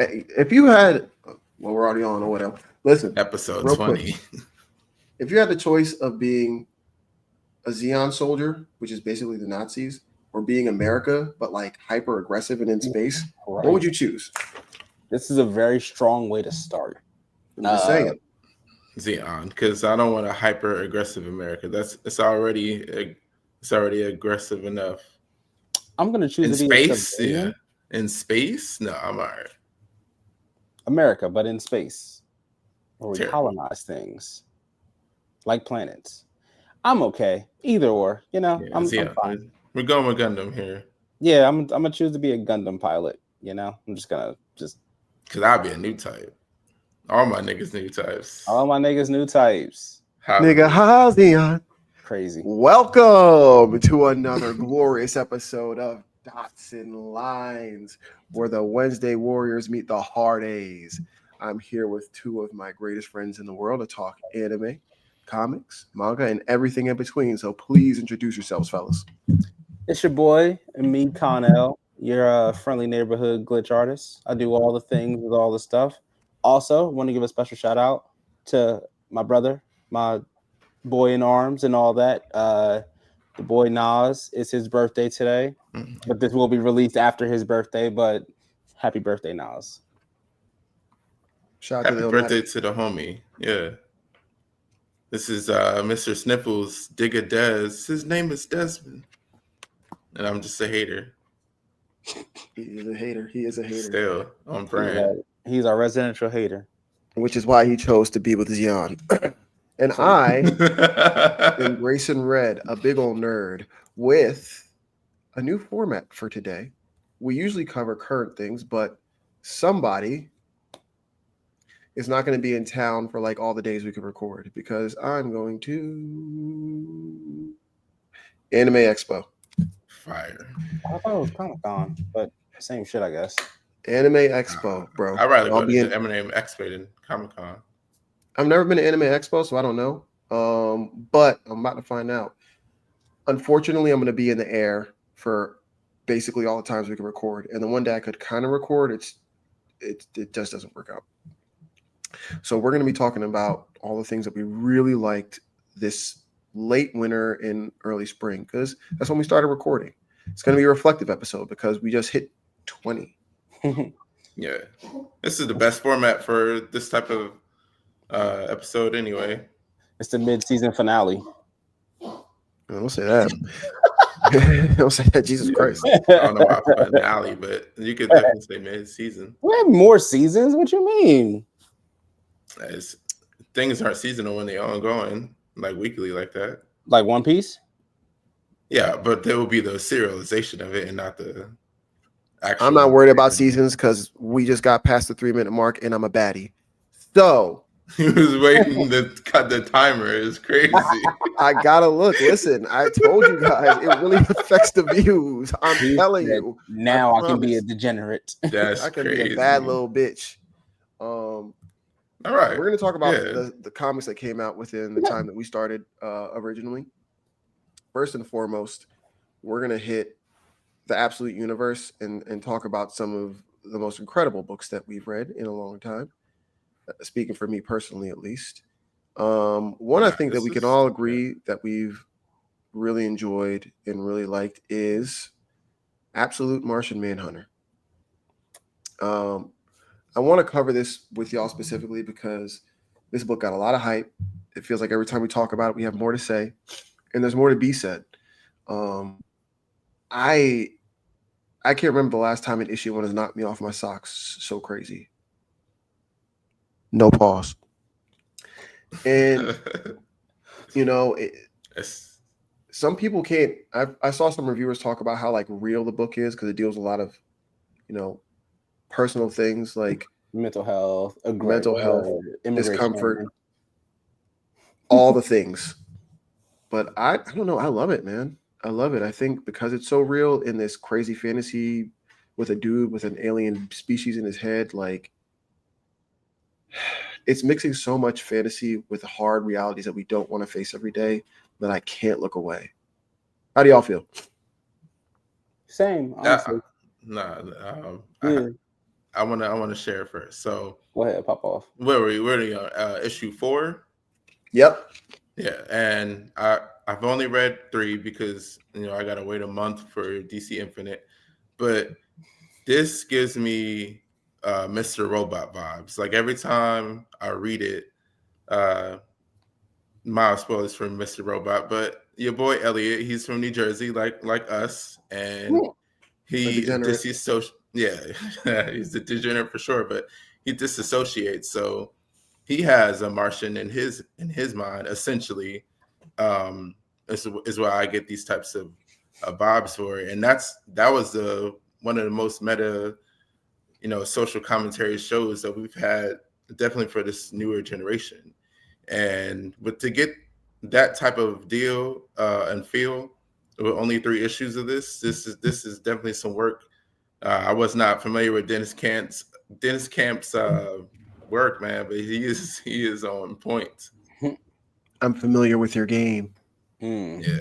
If you had, well, we're already on or whatever. Listen, Episode real quick. 20. If you had the choice of being a Xeon soldier, which is basically the Nazis, or being America, but like hyper aggressive and in space, Right. what would you choose? This is a very strong way to start. I'm just saying. Xeon, because I don't want a hyper aggressive America. It's already aggressive enough. I'm gonna choose In to be space, a civilian. yeah. In space, no, I'm alright. America, but in space, where we Terrible. colonize things like planets. I'm okay, either or. You know, Yeah, I'm Xeon. fine. We're going with Gundam here. Yeah, I'm gonna choose to be a Gundam pilot. You know, I'm just gonna Because I'll be a new type. All my niggas new types. all my niggas new types. Nigga, how's Xeon? Crazy. Welcome to another glorious episode of Dots and Lines, where the Wednesday Warriors meet the hard A's. I'm here with two of my greatest friends in the world to talk anime, comics, manga, and everything in between. So please introduce yourselves, fellas. It's your boy and me, Konel. You're a friendly neighborhood glitch artist. I do all the things with all the stuff. Also, want to give a special shout out to my brother, my boy in arms, and all that. The boy Nas. It's his birthday today, but this will be released after his birthday. But happy birthday, Nas! Shout out Happy to birthday to the homie. Yeah. This is Mr. Sniffles, Digga Des. His name is Desmond. And I'm just a hater. He is a hater. He is a hater. Still on brand. He's our residential hater. Which is why he chose to be with Xion. And I am Grayson Red, a big old nerd, with a new format for today. We usually cover current things, but somebody is not going to be in town for like all the days we can record because I'm going to Anime Expo. Fire. I thought it was Comic-Con, but same shit, I guess. Anime Expo, bro. I'd rather go to the Anime Expo than Comic-Con. I've never been to Anime Expo, so I don't know. But I'm about to find out. Unfortunately, I'm going to be in the air for basically all the times we can record. And the one day I could kind of record, it just doesn't work out. So we're going to be talking about all the things that we really liked this late winter and early spring, because that's when we started recording. It's going to be a reflective episode because we just hit 20. Yeah. This is the best format for this type of episode anyway. It's the mid-season finale. Don't say that. Don't say that, Jesus Christ. I don't know about finale, but you could definitely say mid-season. We have more seasons? What you mean? Things aren't seasonal when they're ongoing, like weekly like that. Like One Piece? Yeah, but there will be the serialization of it and not the actual. I'm not worried about seasons because we just got past the 3-minute mark and I'm a baddie. So he was waiting to cut the timer. It's crazy. I gotta look. Listen, I told you guys it really affects the views. I'm telling you. Now I can be a degenerate. That's I can crazy. be a bad little bitch. All right. We're gonna talk about the comics that came out within the time that we started originally. First and foremost, we're gonna hit the absolute universe and talk about some of the most incredible books that we've read in a long time. Speaking for me personally, at least. One I think that we can all agree that we've really enjoyed and really liked is Absolute Martian Manhunter. I want to cover this with y'all specifically because this book got a lot of hype. It feels like every time we talk about it, we have more to say, and there's more to be said. I can't remember the last time an issue one has knocked me off my socks so crazy. No pause. And you know, some people can't. I saw some reviewers talk about how like real the book is because it deals with a lot of, you know, personal things like mental health, discomfort, all the things. But I don't know. I love it, man. I love it. I think because it's so real in this crazy fantasy with a dude with an alien species in his head, like it's mixing so much fantasy with hard realities that we don't want to face every day that I can't look away. How do y'all feel? Same, honestly. Yeah. I wanna share first. So Go ahead, pop off. where were we? Where are we on? Issue 4? Yep. Yeah, and I've only read 3 because I gotta wait a month for DC Infinite, but this gives me Mr. Robot vibes. Like every time I read it, uh, mild spoilers for Mr. Robot, but your boy Elliot, he's from New Jersey, like us, and A he degenerate. he's a degenerate for sure, but he disassociates. So he has a Martian in his mind, essentially. Is why I get these types of vibes for it, and that was the one of the most meta, social commentary shows that we've had, definitely for this newer generation. But to get that type of deal and feel with only 3 issues of this is definitely some work. I was not familiar with Dennis Camp's work, man, but he is on point. I'm familiar with your game. Yeah.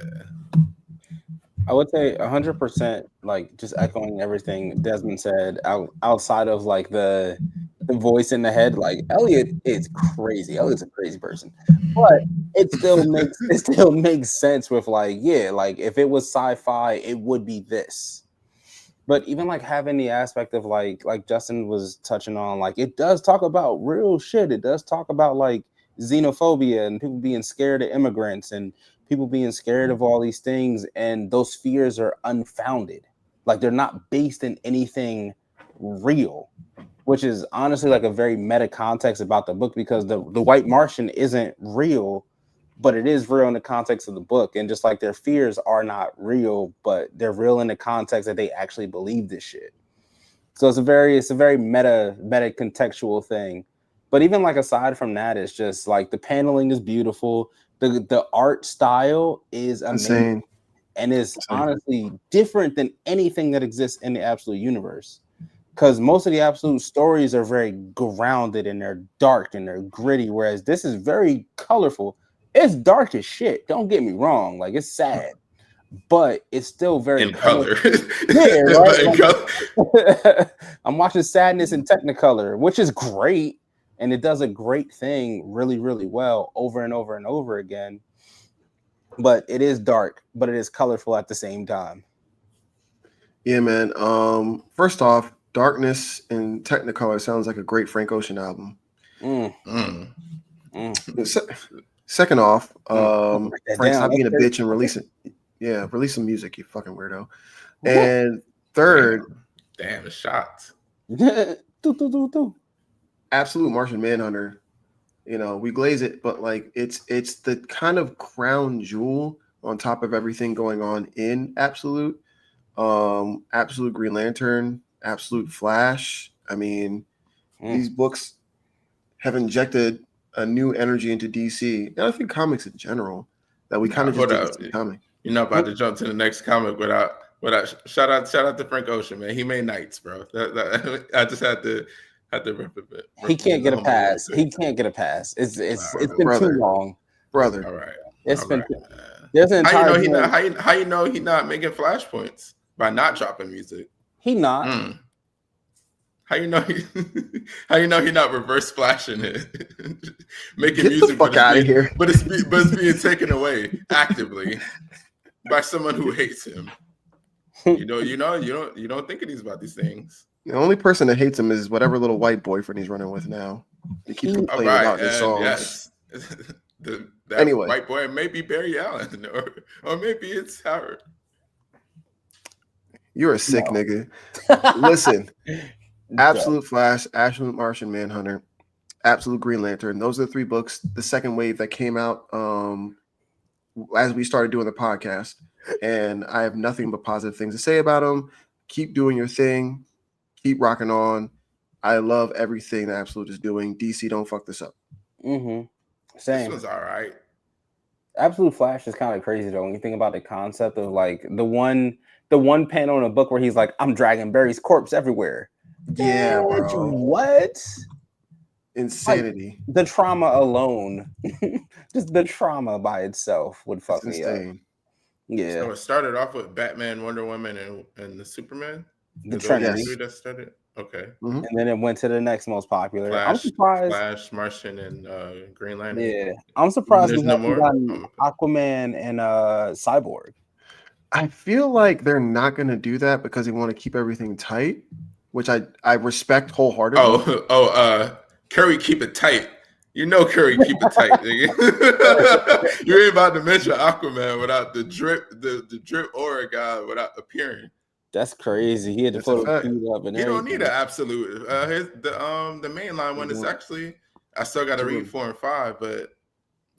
I would say 100%, like just echoing everything Desmond said. Outside of like the voice in the head, like Elliot is crazy. Elliot's a crazy person, but it still makes sense with like like if it was sci-fi, it would be this. But even like having the aspect of like Justin was touching on, like it does talk about real shit. It does talk about like xenophobia and people being scared of immigrants and people being scared of all these things, and those fears are unfounded. Like they're not based in anything real, which is honestly like a very meta context about the book, because the White Martian isn't real, but it is real in the context of the book. And just like their fears are not real, but they're real in the context that they actually believe this shit. So it's a very meta contextual thing. But even like aside from that, it's just like the paneling is beautiful. The art style is amazing. Insane. And is honestly different than anything that exists in the Absolute universe. Because most of the Absolute stories are very grounded and they're dark and they're gritty, whereas this is very colorful. It's dark as shit. Don't get me wrong. Like it's sad, but it's still very In color. Yeah, right. In color. I'm watching Sadness in Technicolor, which is great, and it does a great thing really, really well over and over and over again. But it is dark, but it is colorful at the same time. Yeah, man. First off, Darkness in Technicolor sounds like a great Frank Ocean album. Second off, Frank, stop being a bitch and release it. Yeah, release some music, you fucking weirdo. And third, damn the shots. Absolute Martian Manhunter. We glaze it, but like it's the kind of crown jewel on top of everything going on in Absolute. Absolute Green Lantern, Absolute Flash. I mean, these books have injected a new energy into DC, and I think comics in general, that we kind of just didn't see coming. You're not about to jump to the next comic without shout out to Frank Ocean, man. He made Knights, bro. I just had to rip it. He can't get a pass. He can't get a pass. It's been too long, brother. All right. It's been. There's an entire. How you know he's not making flashpoints by not dropping music? He not. How you know he's not reverse splashing it, making Get music? The fuck out of here! But it's being taken away actively by someone who hates him. You don't think about these things. The only person that hates him is whatever little white boyfriend he's running with now. They keep complaining about his songs. Yes. Anyway, white boy may be Barry Allen, or maybe it's Howard. You're a sick nigga. Listen. Absolute Flash, Absolute Martian Manhunter, Absolute Green Lantern. Those are the 3 books, the second wave that came out as we started doing the podcast. And I have nothing but positive things to say about them. Keep doing your thing. Keep rocking on. I love everything that Absolute is doing. DC, don't fuck this up. Same. This was all right. Absolute Flash is kind of crazy though when you think about the concept of like the one panel in a book where he's like, I'm dragging Barry's corpse everywhere. Yeah, bro. What? Insanity. Like, the trauma alone, just the trauma by itself would fuck me up. Yeah. So it started off with Batman, Wonder Woman, and the Superman. the Those are the Trinity, three that started. Okay. Mhm. and then it went to the next most popular. I'm Flash, surprised. Flash, Martian, and Green Lantern. Yeah, I'm surprised we There's no haven't more. gotten Aquaman and Cyborg. I feel like they're not going to do that because they want to keep everything tight, which I respect wholeheartedly. Curry, keep it tight. You know, Curry, keep it tight. Nigga. You ain't about to mention Aquaman without the drip aura guy without appearing. That's crazy. He had to That's a put fact. his feet up and You don't everything. need an absolute. The mainline one is actually. I still got to read 4 and 5, but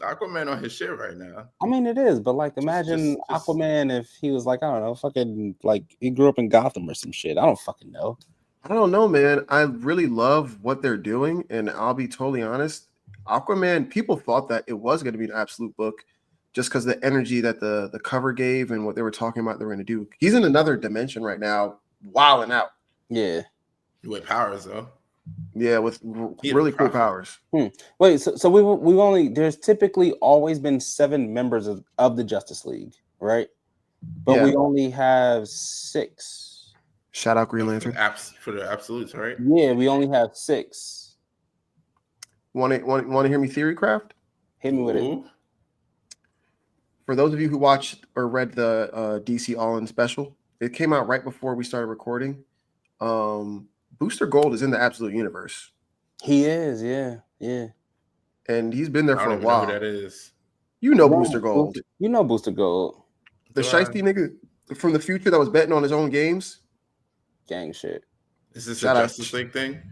Aquaman on his shit right now. I mean, it is, but like, imagine just- Aquaman if he was like, I don't know, fucking like he grew up in Gotham or some shit. I don't fucking know. I don't know, man. I really love what they're doing, and I'll be totally honest. Aquaman, people thought that it was going to be an absolute book just because the energy that the cover gave and what they were talking about they were going to do. He's in another dimension right now, wilding out. Yeah. With powers though. Yeah, with really cool powers. Wait, so we've only there's typically always been 7 members of the Justice League, right? But we only have 6. Shout out Green Lantern. For the absolutes, right? Yeah, we only have 6. Want to hear me theory craft? Hit me with it. For those of you who watched or read the DC All-In special, it came out right before we started recording. Booster Gold is in the Absolute Universe. He is, yeah. And he's been there for a while. Know who that is. You know Booster Gold. You know Booster Gold. The shiesty nigga from the future that was betting on his own games. Gang shit. Is this a Justice League thing?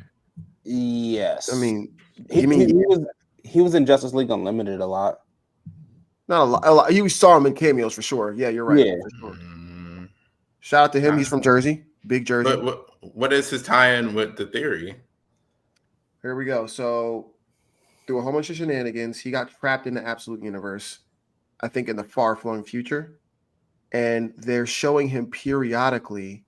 Yes. I mean, he was in Justice League Unlimited a lot. Not a lot. You saw him in cameos for sure. Yeah, you're right. Yeah. For sure. Shout out to him. He's from Jersey. Big Jersey. But what is his tie-in with the theory? Here we go. So, through a whole bunch of shenanigans, he got trapped in the Absolute Universe, I think in the far-flung future. And they're showing him periodically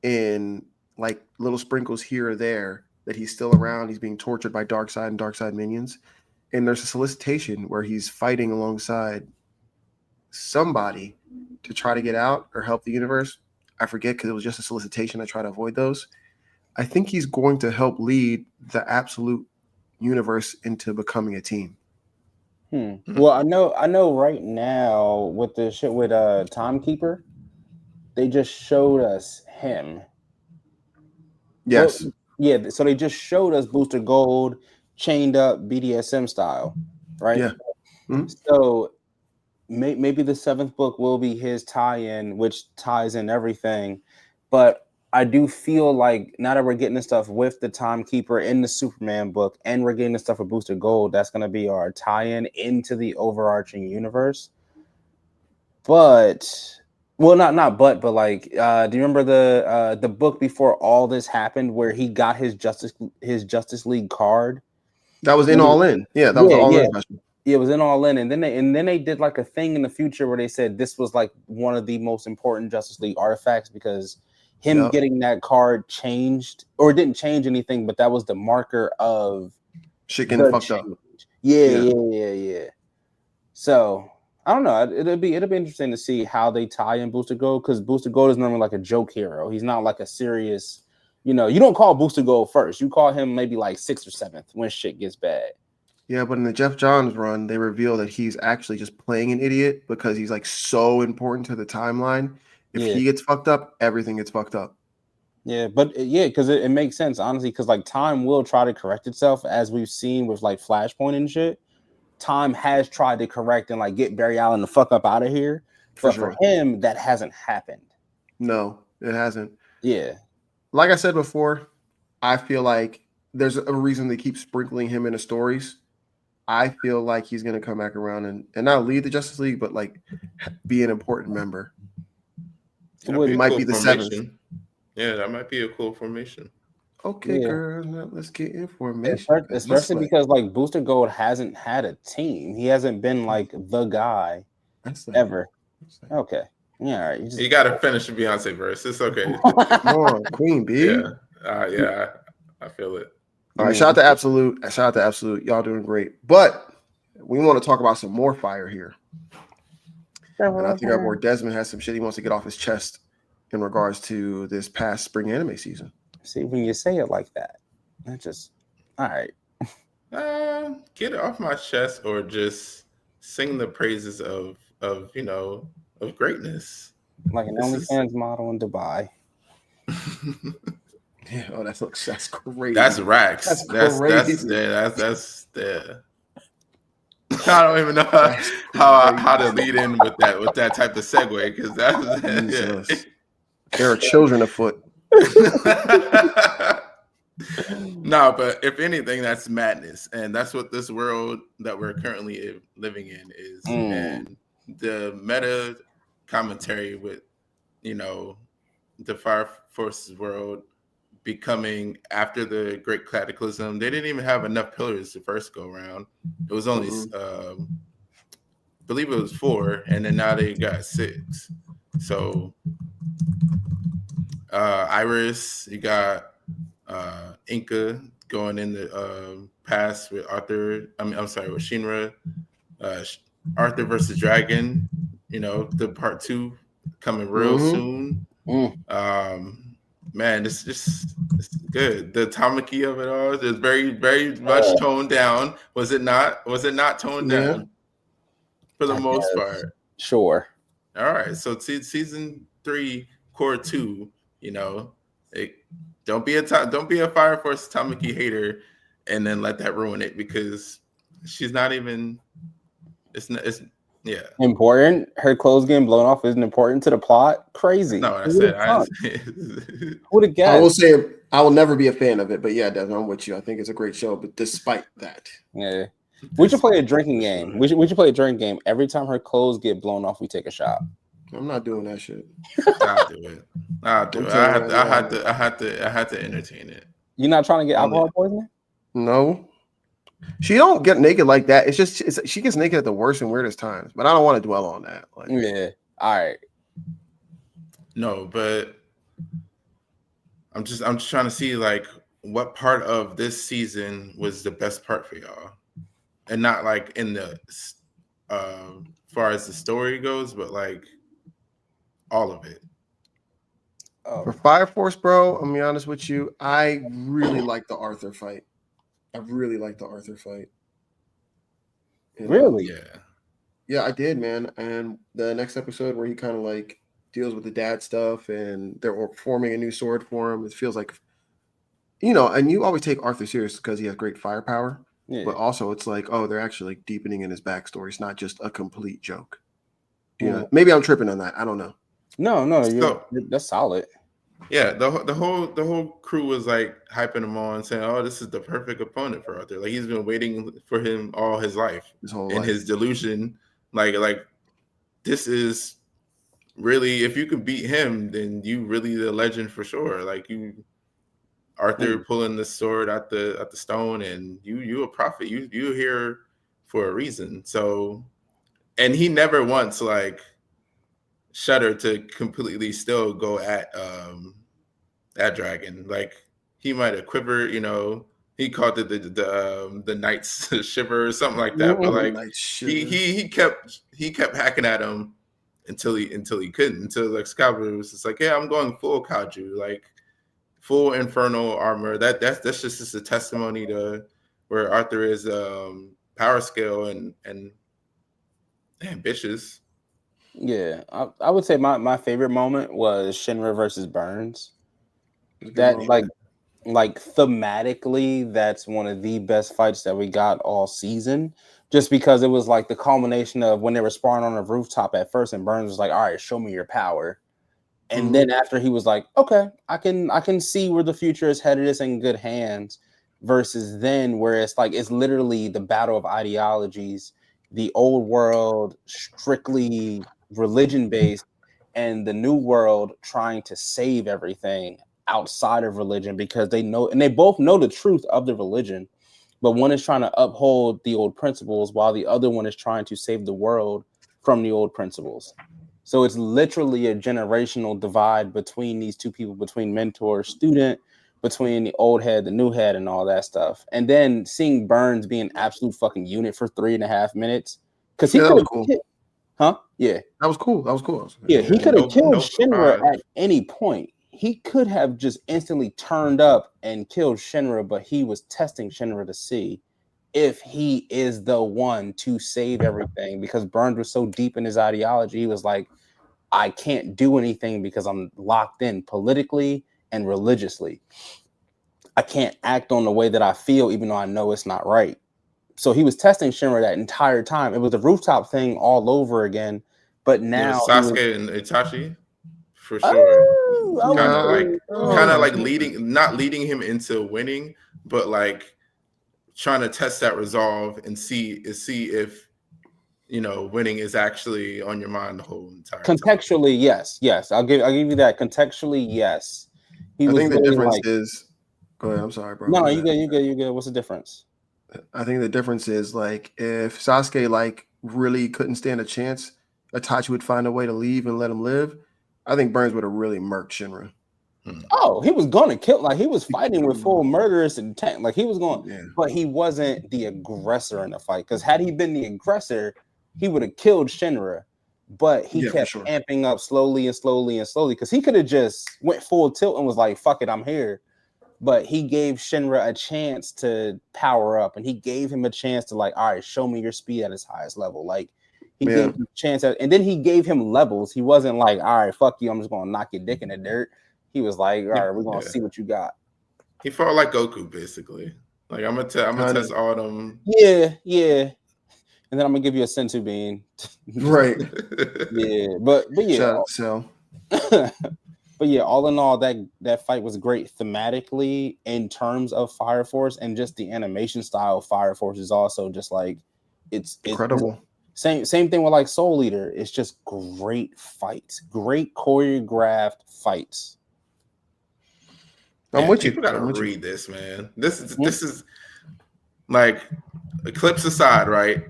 in like little sprinkles here or there that he's still around. He's being tortured by Darkseid and Darkseid minions. And there's a solicitation where he's fighting alongside somebody to try to get out or help the universe. I forget because it was just a solicitation. I try to avoid those. I think he's going to help lead the Absolute Universe into becoming a team. Well, I know right now with the shit with Timekeeper, they just showed us him. Yes. Well, so they just showed us Booster Gold chained up BDSM style, right? Yeah. Mm-hmm. So maybe the 7th book will be his tie-in, which ties in everything. But I do feel like now that we're getting the stuff with the Timekeeper in the Superman book, and we're getting the stuff with Booster Gold, that's going to be our tie-in into the overarching universe. But, well, but like, do you remember the book before all this happened where he got his Justice League card? That was in All In. Yeah, that was All In special. Yeah, it was in All In, and then they did like a thing in the future where they said this was like one of the most important Justice League artifacts because him getting that card changed or didn't change anything, but that was the marker of shit getting fucked up. Yeah. So I don't know. It'll be interesting to see how they tie in Booster Gold because Booster Gold is normally like a joke hero. He's not like a serious. You know, you don't call Booster Gold first. You call him maybe like 6th or 7th when shit gets bad. Yeah, but in the Jeff Johns run, they reveal that he's actually just playing an idiot because he's like so important to the timeline. If he gets fucked up, everything gets fucked up. Yeah, but because it makes sense, honestly, because like time will try to correct itself as we've seen with like Flashpoint and shit. Time has tried to correct and like get Barry Allen the fuck up out of here. But for him, that hasn't happened. No, it hasn't. Yeah. Like I said before, I feel like there's a reason they keep sprinkling him into stories. I feel like he's going to come back around and not lead the Justice League, but like be an important member. It might be the 7th. Yeah, that might be a cool formation. Okay, girl, now let's get information. Especially because like Booster Gold hasn't had a team. He hasn't been like the guy ever. Okay. Yeah, all right. You got to finish the Beyonce verse. It's okay. Come on, Queen B. Yeah, I feel it. All right, shout out to Absolute. Shout out to Absolute. Y'all doing great. But we want to talk about some more fire here. And I think our boy Desmond has some shit he wants to get off his chest. in regards to this past spring anime season. See, when you say it like that, that just all right. Get it off my chest, or just sing the praises of greatness. Like an This is OnlyFans model in Dubai. Yeah, oh, that's crazy. that's racks. That's crazy. That's I don't even know That's how to crazy. lead in with that type of segue, because that's Jesus. There are children afoot. No, but if anything, that's madness, and that's what this world that we're currently living in is. And the meta commentary with the Fire Force's world becoming, after the Great Cataclysm, they didn't even have enough pillars the first go around. It was only I believe it was 4, and then now they got 6. So Iris, you got Inca going in the past with Arthur. I'm sorry, with Shinra. Arthur versus Dragon. The part 2 coming real soon. Man, it's good. The Tamaki of it all is very, very much toned down. Was it not? Was it not toned down? For the most part. Sure. All right. So season 3, core 2. Don't be a Fire Force Tamaki hater, and then let that ruin it, because she's not even. It's important. Her clothes getting blown off isn't important to the plot. Crazy. No, I said. Who'd have guessed? I will say I will never be a fan of it, but yeah, Desmond, I'm with you. I think it's a great show, but despite that, yeah, we should play a drinking game. We should play a drinking game. Every time her clothes get blown off, we take a shot. I'm not doing that shit. I'll do it. I had to entertain it. You're not trying to get alcohol poisoning? No. She don't get naked like that. It's just she gets naked at the worst and weirdest times. But I don't want to dwell on that. Yeah. All right. No, but I'm just trying to see what part of this season was the best part for y'all, and not in the far as the story goes, but all of it. For Fire Force, bro, I'm gonna be honest with you. I really like the Arthur fight. Really? Yeah, I did, man. And the next episode where he kind of deals with the dad stuff, and they're forming a new sword for him. It feels like, and you always take Arthur serious because he has great firepower. Yeah. But also it's they're actually deepening in his backstory. It's not just a complete joke. Maybe I'm tripping on that. I don't know. No, that's solid. Yeah, the whole crew was hyping him on, saying, "Oh, this is the perfect opponent for Arthur. He's been waiting for him all his life, his delusion. This is really, if you could beat him, then you really the legend for sure. Arthur pulling the sword at the stone, and you a prophet. You here for a reason. So, and he never once shudder to completely still go at Dragon. He might have quivered, he called it the Knight's shiver or something like that. But he kept hacking at him until he couldn't, until Excalibur was just yeah, I'm going full Kaju, full infernal armor. That's just a testimony to where Arthur is power scale and ambitious. Yeah, I would say my favorite moment was Shinra versus Burns. That thematically, that's one of the best fights that we got all season. Just because it was the culmination of when they were sparring on a rooftop at first, and Burns was all right, show me your power. And then after he was okay, I can see where the future is headed. It's in good hands. Versus then where it's it's literally the battle of ideologies. The old world strictly religion based, and the new world trying to save everything outside of religion, because they know, and they both know the truth of the religion, but one is trying to uphold the old principles while the other one is trying to save the world from the old principles. So it's literally a generational divide between these two people, between mentor, student, between the old head, the new head, and all that stuff. And then seeing Burns be an absolute fucking unit for 3.5 minutes, because he could have, Huh? Yeah. That was cool. That was cool. Yeah, he could have killed no Shinra surprise. at any point. He could have just instantly turned up and killed Shinra, but he was testing Shinra to see if he is the one to save everything, because Burns was so deep in his ideology. He was like, I can't do anything because I'm locked in politically and religiously. I can't act on the way that I feel, even though I know it's not right. So he was testing Shinra that entire time. It was the rooftop thing all over again, but It now was he was, Sasuke and Itachi for sure. oh, I Kind of Nah, like, hold on. not leading him into winning, but like trying to test that resolve and see if winning is actually on your mind the whole entire time. contextually, yes. I'll give you that. Contextually, yes. He I was think the really difference like, is. Go ahead. I'm sorry, bro. no, Go you ahead. good, you good, you good. What's the difference? I think the difference is like if Sasuke like really couldn't stand a chance, Itachi would find a way to leave and let him live. I think Burns would have really murked Shinra. Oh, he was gonna kill, like he was fighting with full murderous intent. Like he was going, Yeah. but he wasn't the aggressor in the fight. Because had he been the aggressor, he would have killed Shinra. But he Yeah, for kept sure. amping up slowly and slowly and slowly. Because he could have just went full tilt and was like, fuck it, I'm here. But he gave Shinra a chance to power up, and he gave him a chance to like, all right, show me your speed at its highest level. Like he Yeah. gave him a chance and then he gave him levels. He wasn't like, all right, fuck you, I'm just gonna knock your dick in the dirt. He was like, all right, we're gonna see what you got. He felt like Goku, basically. Like I'm gonna test all them. Yeah. And then I'm gonna give you a sensu bean. Right. Yeah, but yeah. Shout out to Cell. But yeah, all in all, that fight was great thematically in terms of Fire Force, and just the animation style of Fire Force is also just like it's Incredible. Same thing with like Soul Eater. It's just great fights, great choreographed fights. I'm with you. People gotta I'm with you. read this, man. This is like Eclipse aside, right?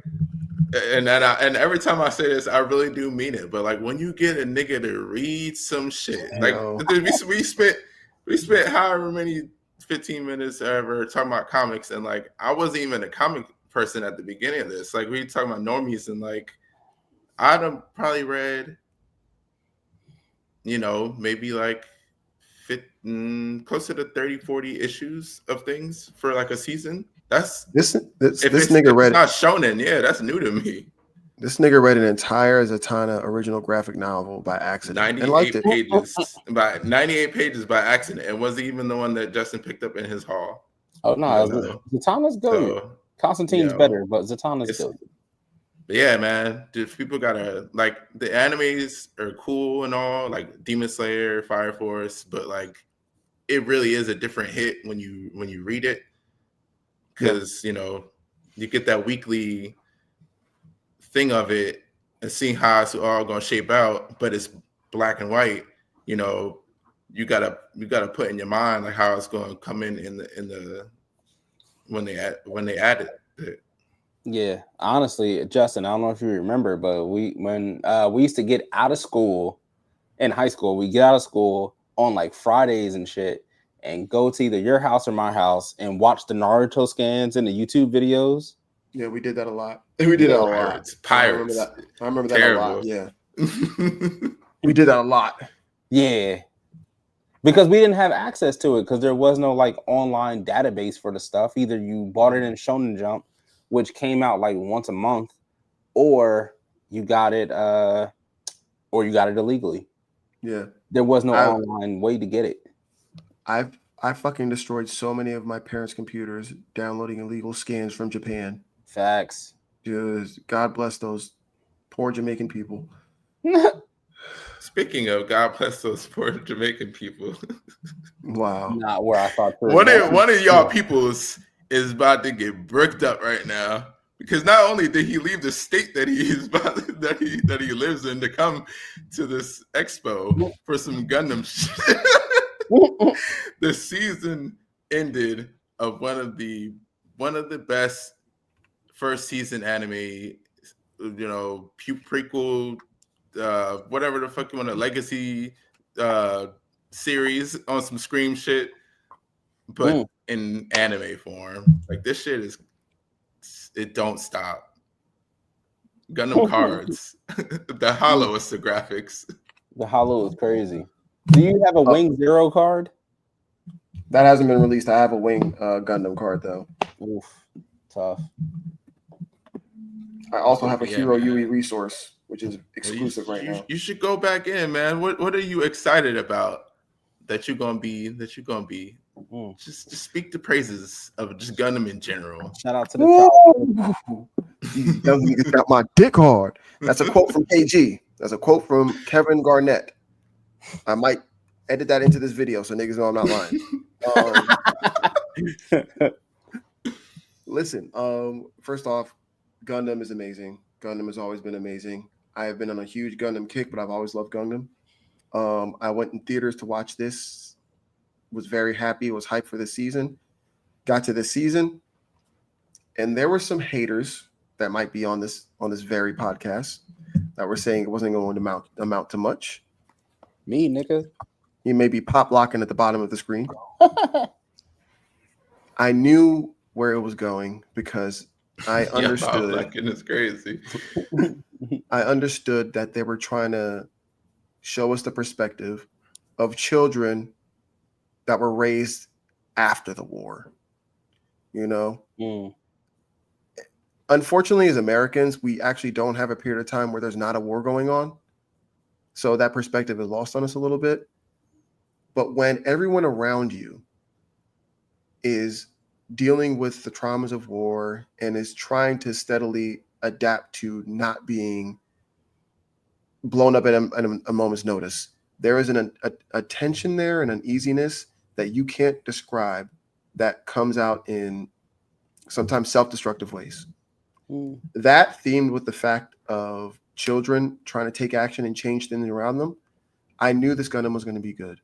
And every time I say this, I really do mean it. But like when you get a nigga to read some shit, like we spent however many 15 minutes ever talking about comics, and like I wasn't even a comic person at the beginning of this. Like we talking about normies, and like I'd have probably read, maybe like closer to 30, 40 issues of things for like a season. That's this if nigga it's read not shonen, yeah, that's new to me. This nigga read an entire Zatanna original graphic novel by accident and liked 98 it. pages by 98 pages by accident. It wasn't even the one that Justin picked up in his haul. Oh no, Zatanna's good. So, Constantine's better, but Zatanna's good. But yeah, man, dude, people gotta like the animes are cool and all, like Demon Slayer, Fire Force, but like it really is a different hit when you read it, because you get that weekly thing of it and seeing how it's all gonna shape out, but it's black and white. You gotta put in your mind like how it's gonna come in the when they add it. Yeah, honestly, Justin, I don't know if you remember, but when we used to get out of school in high school, we get out of school on like Fridays and shit, and go to either your house or my house and watch the Naruto scans and the YouTube videos. Yeah, we did that a lot. We did that a lot. Pirates. I remember that Terrible. a lot. Yeah. We did that a lot. Yeah. Because we didn't have access to it, because there was no like online database for the stuff. Either you bought it in Shonen Jump, which came out like once a month, or you got it illegally. Yeah. There was no online way to get it. I fucking destroyed so many of my parents' computers downloading illegal scans from Japan. Facts. Just God bless those poor Jamaican people. Speaking of God bless those poor Jamaican people. Wow. Not where I thought. One of y'all peoples is about to get bricked up right now, because not only did he leave the state that he is that he lives in to come to this expo for some Gundam shit. The season ended of one of the best first season anime, prequel, whatever the fuck you want, a legacy series on some Scream shit, but in anime form. Like this shit it don't stop. Gundam cards. The hollow is the graphics. The hollow is crazy. Do you have a Wing Zero card? That hasn't been released. I have a Wing Gundam card though. Oof, tough. I also have a Yeah, Hero man. Yui resource, which is exclusive right now. You should go back in, man. What are you excited about that you're gonna be? Just speak the praises of just Gundam in general. Shout out to the top. These dumb niggas got my dick hard. That's a quote from KG. That's a quote from Kevin Garnett. I might edit that into this video so niggas know I'm not lying. Listen, first off, Gundam is amazing. Gundam has always been amazing. I have been on a huge Gundam kick, but I've always loved Gundam. I went in theaters to watch this. Was very happy. Was hyped for this season. Got to this season, and there were some haters that might be on this very podcast that were saying it wasn't going to amount to much. Me, nigga. You may be pop locking at the bottom of the screen. I knew where it was going because I understood. Pop locking is crazy. I understood that they were trying to show us the perspective of children that were raised after the war. You know? Unfortunately, as Americans, we actually don't have a period of time where there's not a war going on. So that perspective is lost on us a little bit. But when everyone around you is dealing with the traumas of war and is trying to steadily adapt to not being blown up at a moment's notice, there is a tension there and an easiness that you can't describe that comes out in sometimes self-destructive ways. That themed with the fact of children trying to take action and change things around them, I knew this Gundam was going to be good.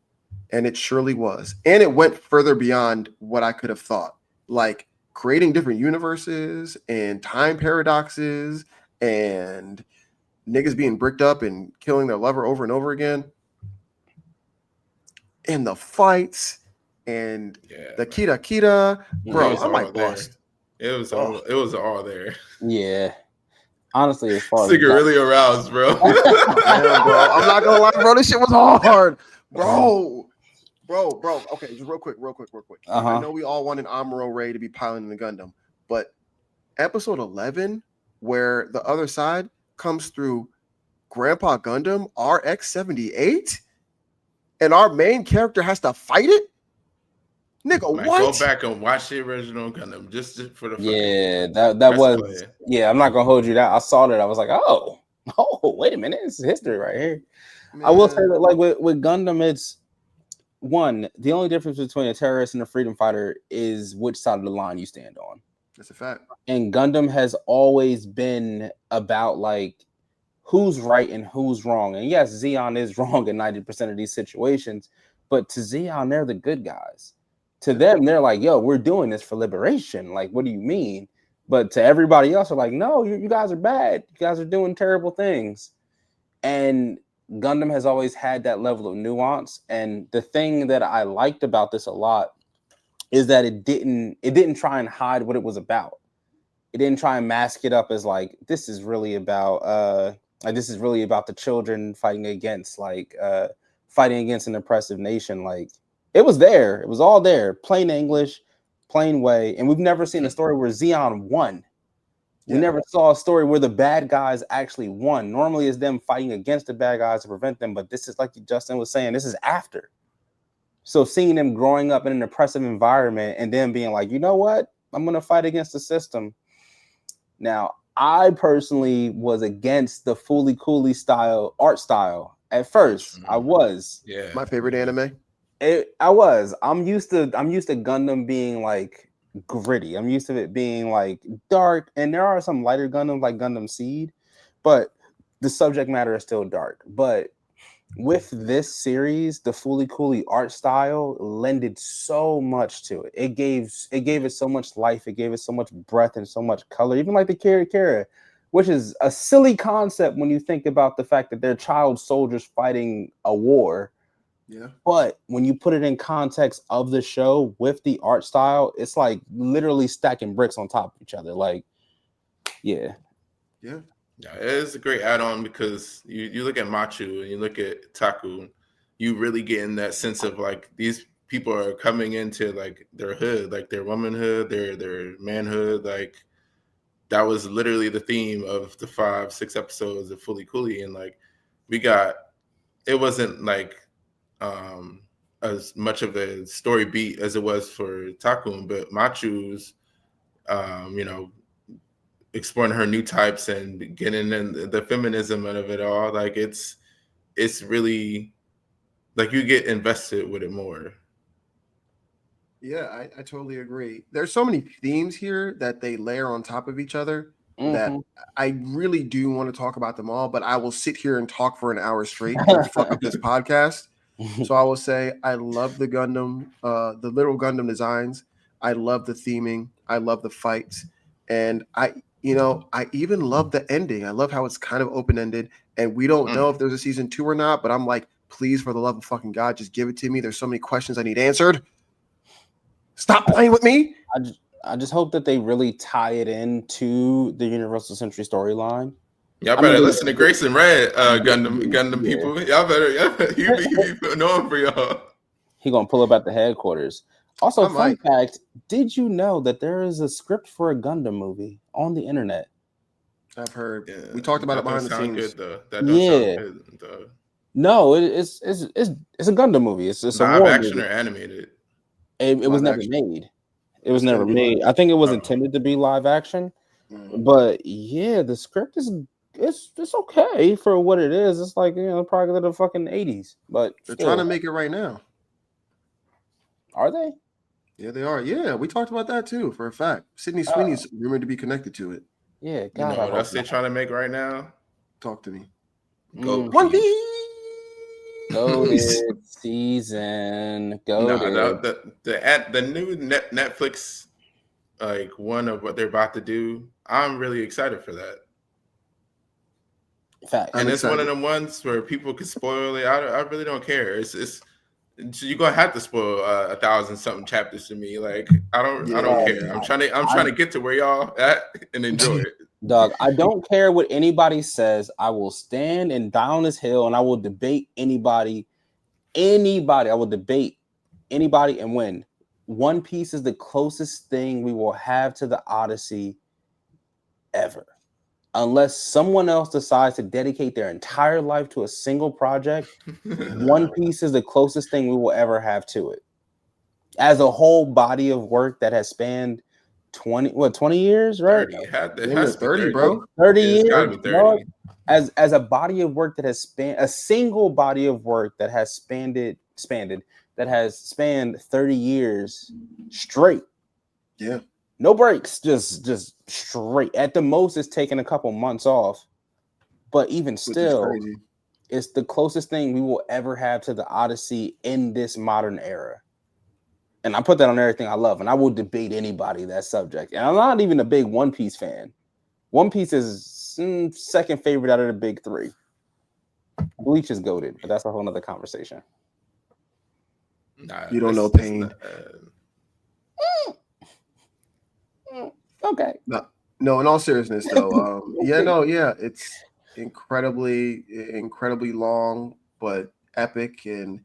And it surely was. And it went further beyond what I could have thought. Like creating different universes and time paradoxes and niggas being bricked up and killing their lover over and over again. And the fights and the Kita. Bro, I might bust. It was all there. Yeah. Honestly, as far as Nigga really aroused, bro. Damn, bro. I'm not gonna lie, bro. This shit was hard. Bro. Okay, just real quick. I know we all want an Amuro Ray to be piloting the Gundam, but episode 11, where the other side comes through Grandpa Gundam RX-78, and our main character has to fight it? Nigga, what? Go back and watch the original Gundam just for the that was yeah. I'm not gonna hold you that. I saw that. I was like, oh, wait a minute, this is history right here. Man. I will say that, like with Gundam, it's one. The only difference between a terrorist and a freedom fighter is which side of the line you stand on. That's a fact. And Gundam has always been about like who's right and who's wrong. And yes, Zeon is wrong in 90% of these situations, but to Zeon, they're the good guys. To them, they're like, yo, we're doing this for liberation. Like, what do you mean? But to everybody else, are like, no, you guys are bad. You guys are doing terrible things. And Gundam has always had that level of nuance. And the thing that I liked about this a lot is that it didn't try and hide what it was about. It didn't try and mask it up as like, this is really about the children fighting against an oppressive nation. Like, it was there. It was all there. Plain English, plain way. And we've never seen a story where Zeon won. We never saw a story where the bad guys actually won. Normally it's them fighting against the bad guys to prevent them. But this is, like Justin was saying, this is after. So seeing them growing up in an oppressive environment and then being like, you know what? I'm going to fight against the system. Now, I personally was against the Fooly Cooly art style. At first, I was. Yeah. My favorite anime. I'm used to Gundam being like gritty. I'm used to it being like dark, and there are some lighter Gundams like Gundam Seed, but the subject matter is still dark. But with this series, the Fooly Cooly art style lended so much to it. It gave it so much life. It gave it so much breath and so much color. Even like the Kira, which is a silly concept when you think about the fact that they're child soldiers fighting a war. Yeah. But when you put it in context of the show with the art style, it's like literally stacking bricks on top of each other. Like, yeah. Yeah. Yeah, it is a great add-on because you look at Machu and you look at Taku, you really get in that sense of like these people are coming into like their hood, like their womanhood, their manhood. Like that was literally the theme of the 5-6 episodes of Fully Cooley, and like we got it wasn't like as much of a story beat as it was for Takun, but Machu's you know, exploring her new types and getting in the feminism of it all. Like it's really like you get invested with it more. Yeah, I totally agree. There's so many themes here that they layer on top of each other that Mhm. I really do want to talk about them all, but I will sit here and talk for an hour straight and fuck up this podcast. So I will say I love the Gundam, the little Gundam designs. I love the theming. I love the fights. And I even love the ending. I love how it's kind of open-ended. And we don't know if there's a season 2 or not, but I'm like, please, for the love of fucking God, just give it to me. There's so many questions I need answered. Stop playing with me. I just hope that they really tie it into the Universal Century storyline. Y'all I better mean, listen to Grayson Red, Gundam yeah. people. Y'all better he be knowing for y'all. He gonna pull up at the headquarters. Also, I fun might. fact: did you know that there is a script for a Gundam movie on the internet? I've heard. Yeah, We talked about it that don't behind the sound scenes. good though. That don't sound Yeah, good though. no, it's a Gundam movie. It's a Live war action movie. or animated? It was Live never action. made. It was It's gonna never be live. made. I think it was Oh. intended to be live action, Mm. but yeah, the script is it's okay for what it is. It's like probably the fucking 80s, but They're trying to still, make it right now. are they? Yeah, they are. Yeah, we talked about that too for a fact. Sydney Uh, Sweeney's rumored to be connected to it. yeah, You God, know I what hope else they not. trying to make right now? Talk to me. Goat One Mhm. Piece. Goated season. No, Goated. the new Netflix like one of what they're about to do. I'm really excited for that. Facts. I'm And it's one of excited. them ones where people could spoil it. I really don't care. It's you're gonna have to spoil 1,000 something chapters to me. Like I don't Dog, care. Yeah. I'm trying to get to where y'all at and enjoy it. dog, I don't care what anybody says. I will stand and down this hill and I will debate anybody. Anybody. I will debate anybody and win. One Piece is the closest thing we will have to the Odyssey ever. Unless someone else decides to dedicate their entire life to a single project, One Piece is the closest thing we will ever have to it. As a whole body of work that has spanned 20 years, right? 30. It In the has to be 30, 30. bro. 30 It's gotta years, be dog. 30. As a body of work that has spanned a single body of work that has spanned 30 years straight. Yeah. No breaks, just straight. At the most, it's taken a couple months off. But even Which is still, crazy. it's the closest thing we will ever have to the Odyssey in this modern era. And I put that on everything I love, and I will debate anybody that subject. And I'm not even a big One Piece fan. One Piece is second favorite out of the big three. Bleach is goated, but that's a whole nother conversation. Nah, You don't know it's pain. Okay. No, in all seriousness though, it's incredibly long, but epic. And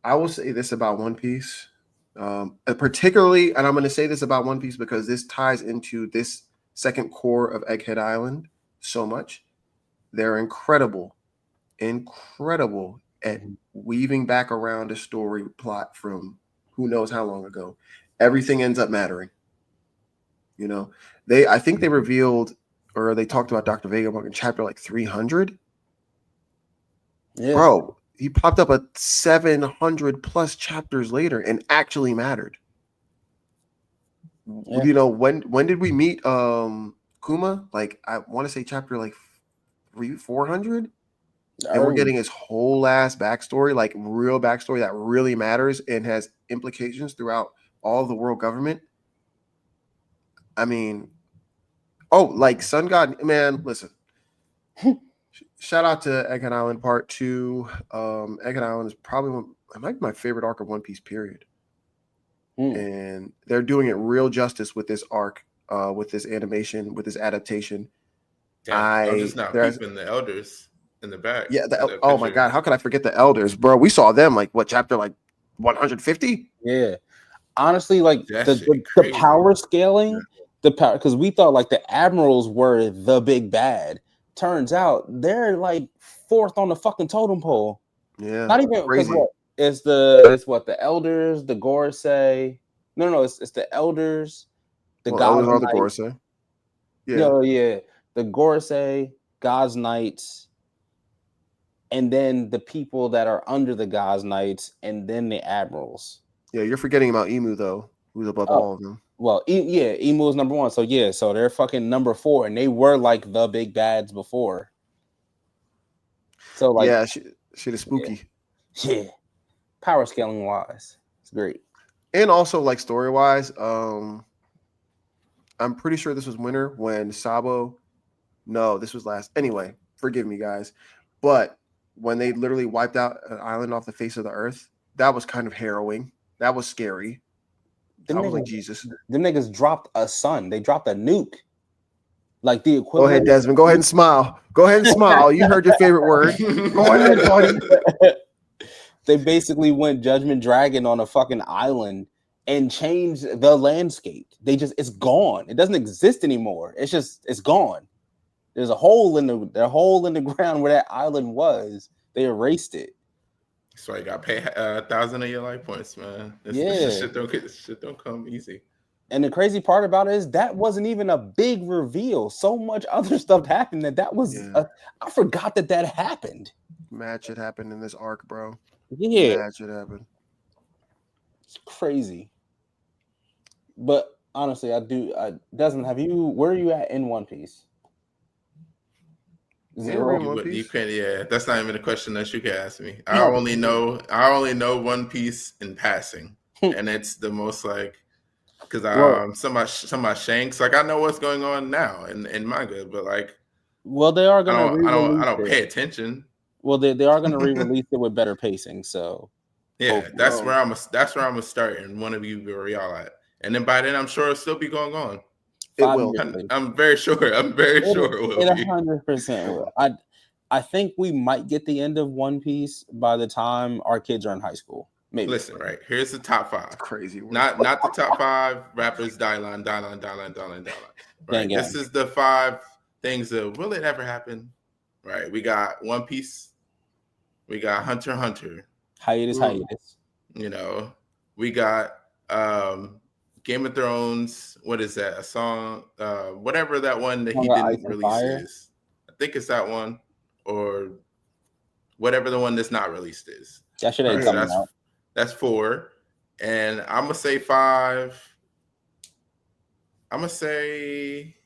I will say this about One Piece, particularly, and I'm going to say this about One Piece because this ties into this second core of Egghead Island so much. They're incredible at weaving back around a story plot from who knows how long ago. Everything ends up mattering. I think they revealed or they talked about Dr. Vega in chapter like 300. Yeah. Bro, he popped up 700 plus chapters later and actually mattered. Yeah. When did we meet Kuma? Like I want to say chapter like 400, and we're getting his whole ass backstory, like real backstory that really matters and has implications throughout all of the world government. I mean, like Sun God, man, listen. Shout out to Egghead Island Part 2. Egghead Island is probably it might be my favorite arc of One Piece, period. And they're doing it real justice with this arc, with this animation, with this adaptation. Damn, I'm just now there's peeping the elders in the back. yeah. In the Oh my picture. god, how could I forget the elders, bro? We saw them like what chapter 150? Yeah. Honestly, like That the, shit the, the crazy. power scaling, the power, because we thought like the admirals were the big bad. Turns out they're like fourth on the fucking totem pole. Yeah, Not even because crazy. it's what the elders, the Gorsei. No, it's the elders, the Well, gods elders are the knights. Gorsei. Yeah, No, yeah, the Gorsei, gods knights, and then the people that are under the gods knights, and then the admirals. yeah. You're forgetting about Emu though, who's above Oh, all of them. well, yeah, Emu is number one. So yeah, so they're fucking number 4, and they were like the big bads before. So like, Yeah, shit is spooky. yeah, power scaling wise, it's great. And also like story wise, I'm pretty sure this was winter when Sabo. No, this was last. Anyway, forgive me, guys, but when they literally wiped out an island off the face of the earth, that was kind of harrowing. That was scary. Them I was like, niggas, Jesus. them niggas dropped a sun. They dropped a nuke, like the Go equivalent. ahead, Desmond. Go ahead and smile. Go ahead and smile. You heard your favorite word. Go ahead, buddy. They basically went Judgment Dragon on a fucking island and changed the landscape. It's gone. It doesn't exist anymore. It's gone. There's a hole in the ground where that island was. They erased it. That's why you got to pay 1,000 of your life points, man. Yeah. Shit don't come easy. And the crazy part about it is that wasn't even a big reveal. So much other stuff happened that was I forgot that happened. Mad shit happened in this arc, bro. Yeah, Mad shit happened. it's crazy. But honestly, Desmond, where are you at in One Piece? Zero. You can't. Yeah, that's not even a question that you can ask me. I only know One Piece in passing, and it's the most like because some of my shanks like I know what's going on now in manga, but like they are gonna I don't pay attention. Well, they are gonna re-release it with better pacing, so yeah, that's where I'm gonna start, and one of you where y'all at, and then by then I'm sure it'll still be going on. It will. I'm very sure. I'm very sure it will. 100% will. I think we might get the end of One Piece by the time our kids are in high school. Maybe. Listen, right here's the top 5. It's crazy. Not the top 5 rappers. Dylan. Right. This is the 5 things that will it ever happen? Right. We got One Piece. We got Hunter x Hunter. Hiatus. You know, we got Game of Thrones. What is that? A song? Whatever that one that he didn't release is. I think it's that one, or whatever the one that's not released is. That should ain't coming out. That's 4, and I'm gonna say 5. I'm gonna say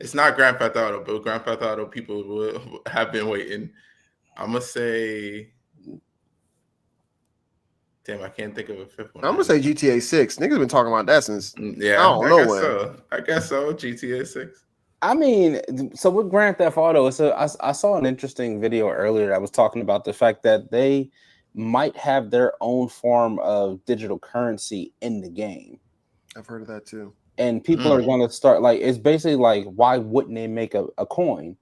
it's not Grand Theft Auto, but Grand Theft Auto people have been waiting. I'm gonna say. Damn, I can't think of a 5th one. I'm gonna say GTA 6. Niggas been talking about that since I don't know when. I guess so. GTA 6. I mean, so with Grand Theft Auto, I saw an interesting video earlier that was talking about the fact that they might have their own form of digital currency in the game. I've heard of that too. And people are going to start it's basically like, why wouldn't they make a coin?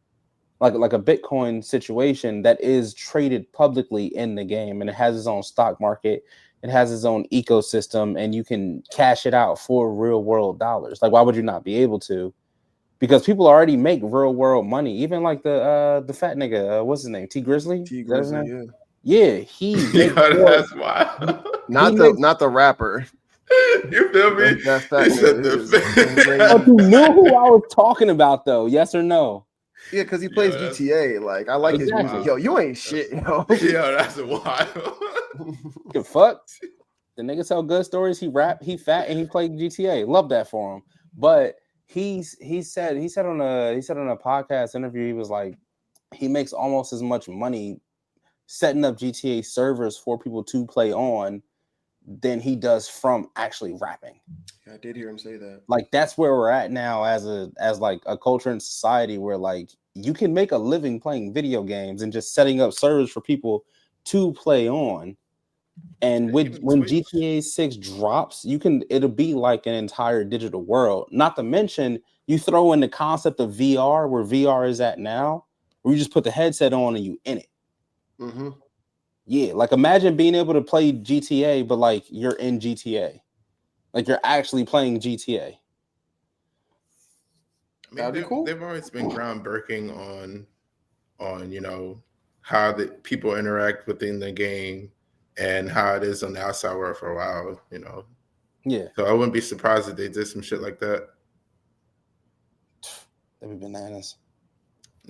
Like a Bitcoin situation that is traded publicly in the game, and it has its own stock market, it has its own ecosystem, and you can cash it out for real world dollars. Like, why would you not be able to? Because people already make real world money. Even like the fat nigga, what's his name? T Grizzly. Yeah, that's wild. Not the rapper. You feel me? You knew who I was talking about, though. Yes or no? Yeah, because he plays GTA. Like, I like his music. Yo, you ain't shit, yo. Yo, that's wild. The fuck? The nigga tell good stories. He rap, he fat, and he played GTA. Love that for him. But he said on a podcast interview, he was like, he makes almost as much money setting up GTA servers for people to play on than he does from actually rapping. I did hear him say that. Like, that's where we're at now as like a culture and society where like you can make a living playing video games and just setting up servers for people to play on. And when GTA 6 drops, it'll be like an entire digital world. Not to mention You throw in the concept of VR, where VR is at now, where you just put the headset on and you in it. Mm-hmm. Yeah, like imagine being able to play GTA, but like you're in GTA, like you're actually playing GTA. I mean, That'd be cool. they've always been groundbreaking on how the people interact within the game and how it is on the outside world for a while. Yeah, So I wouldn't be surprised if they did some shit like that. that'd be bananas.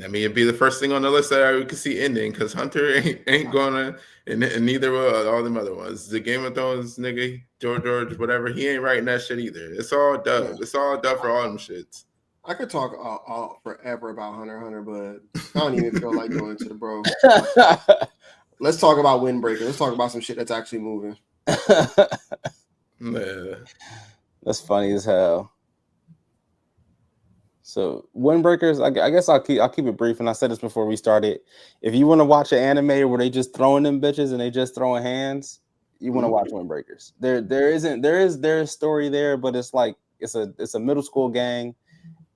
I mean, it'd be the first thing on the list that I could see ending because Hunter ain't gonna, and neither will all them other ones. The Game of Thrones nigga, George, whatever, he ain't writing that shit either. It's all dub. Yeah. It's all dub for all them shits. I could talk forever about Hunter x Hunter, but I don't even feel like doing it to the bro. Let's talk about Windbreaker. Let's talk about some shit that's actually moving. Yeah. That's funny as hell. So Windbreakers, I guess I'll keep it brief. And I said this before we started. If you want to watch an anime where they just throwing them bitches and they just throwing hands, you want to watch Windbreakers. There is a story there, but it's like it's a middle school gang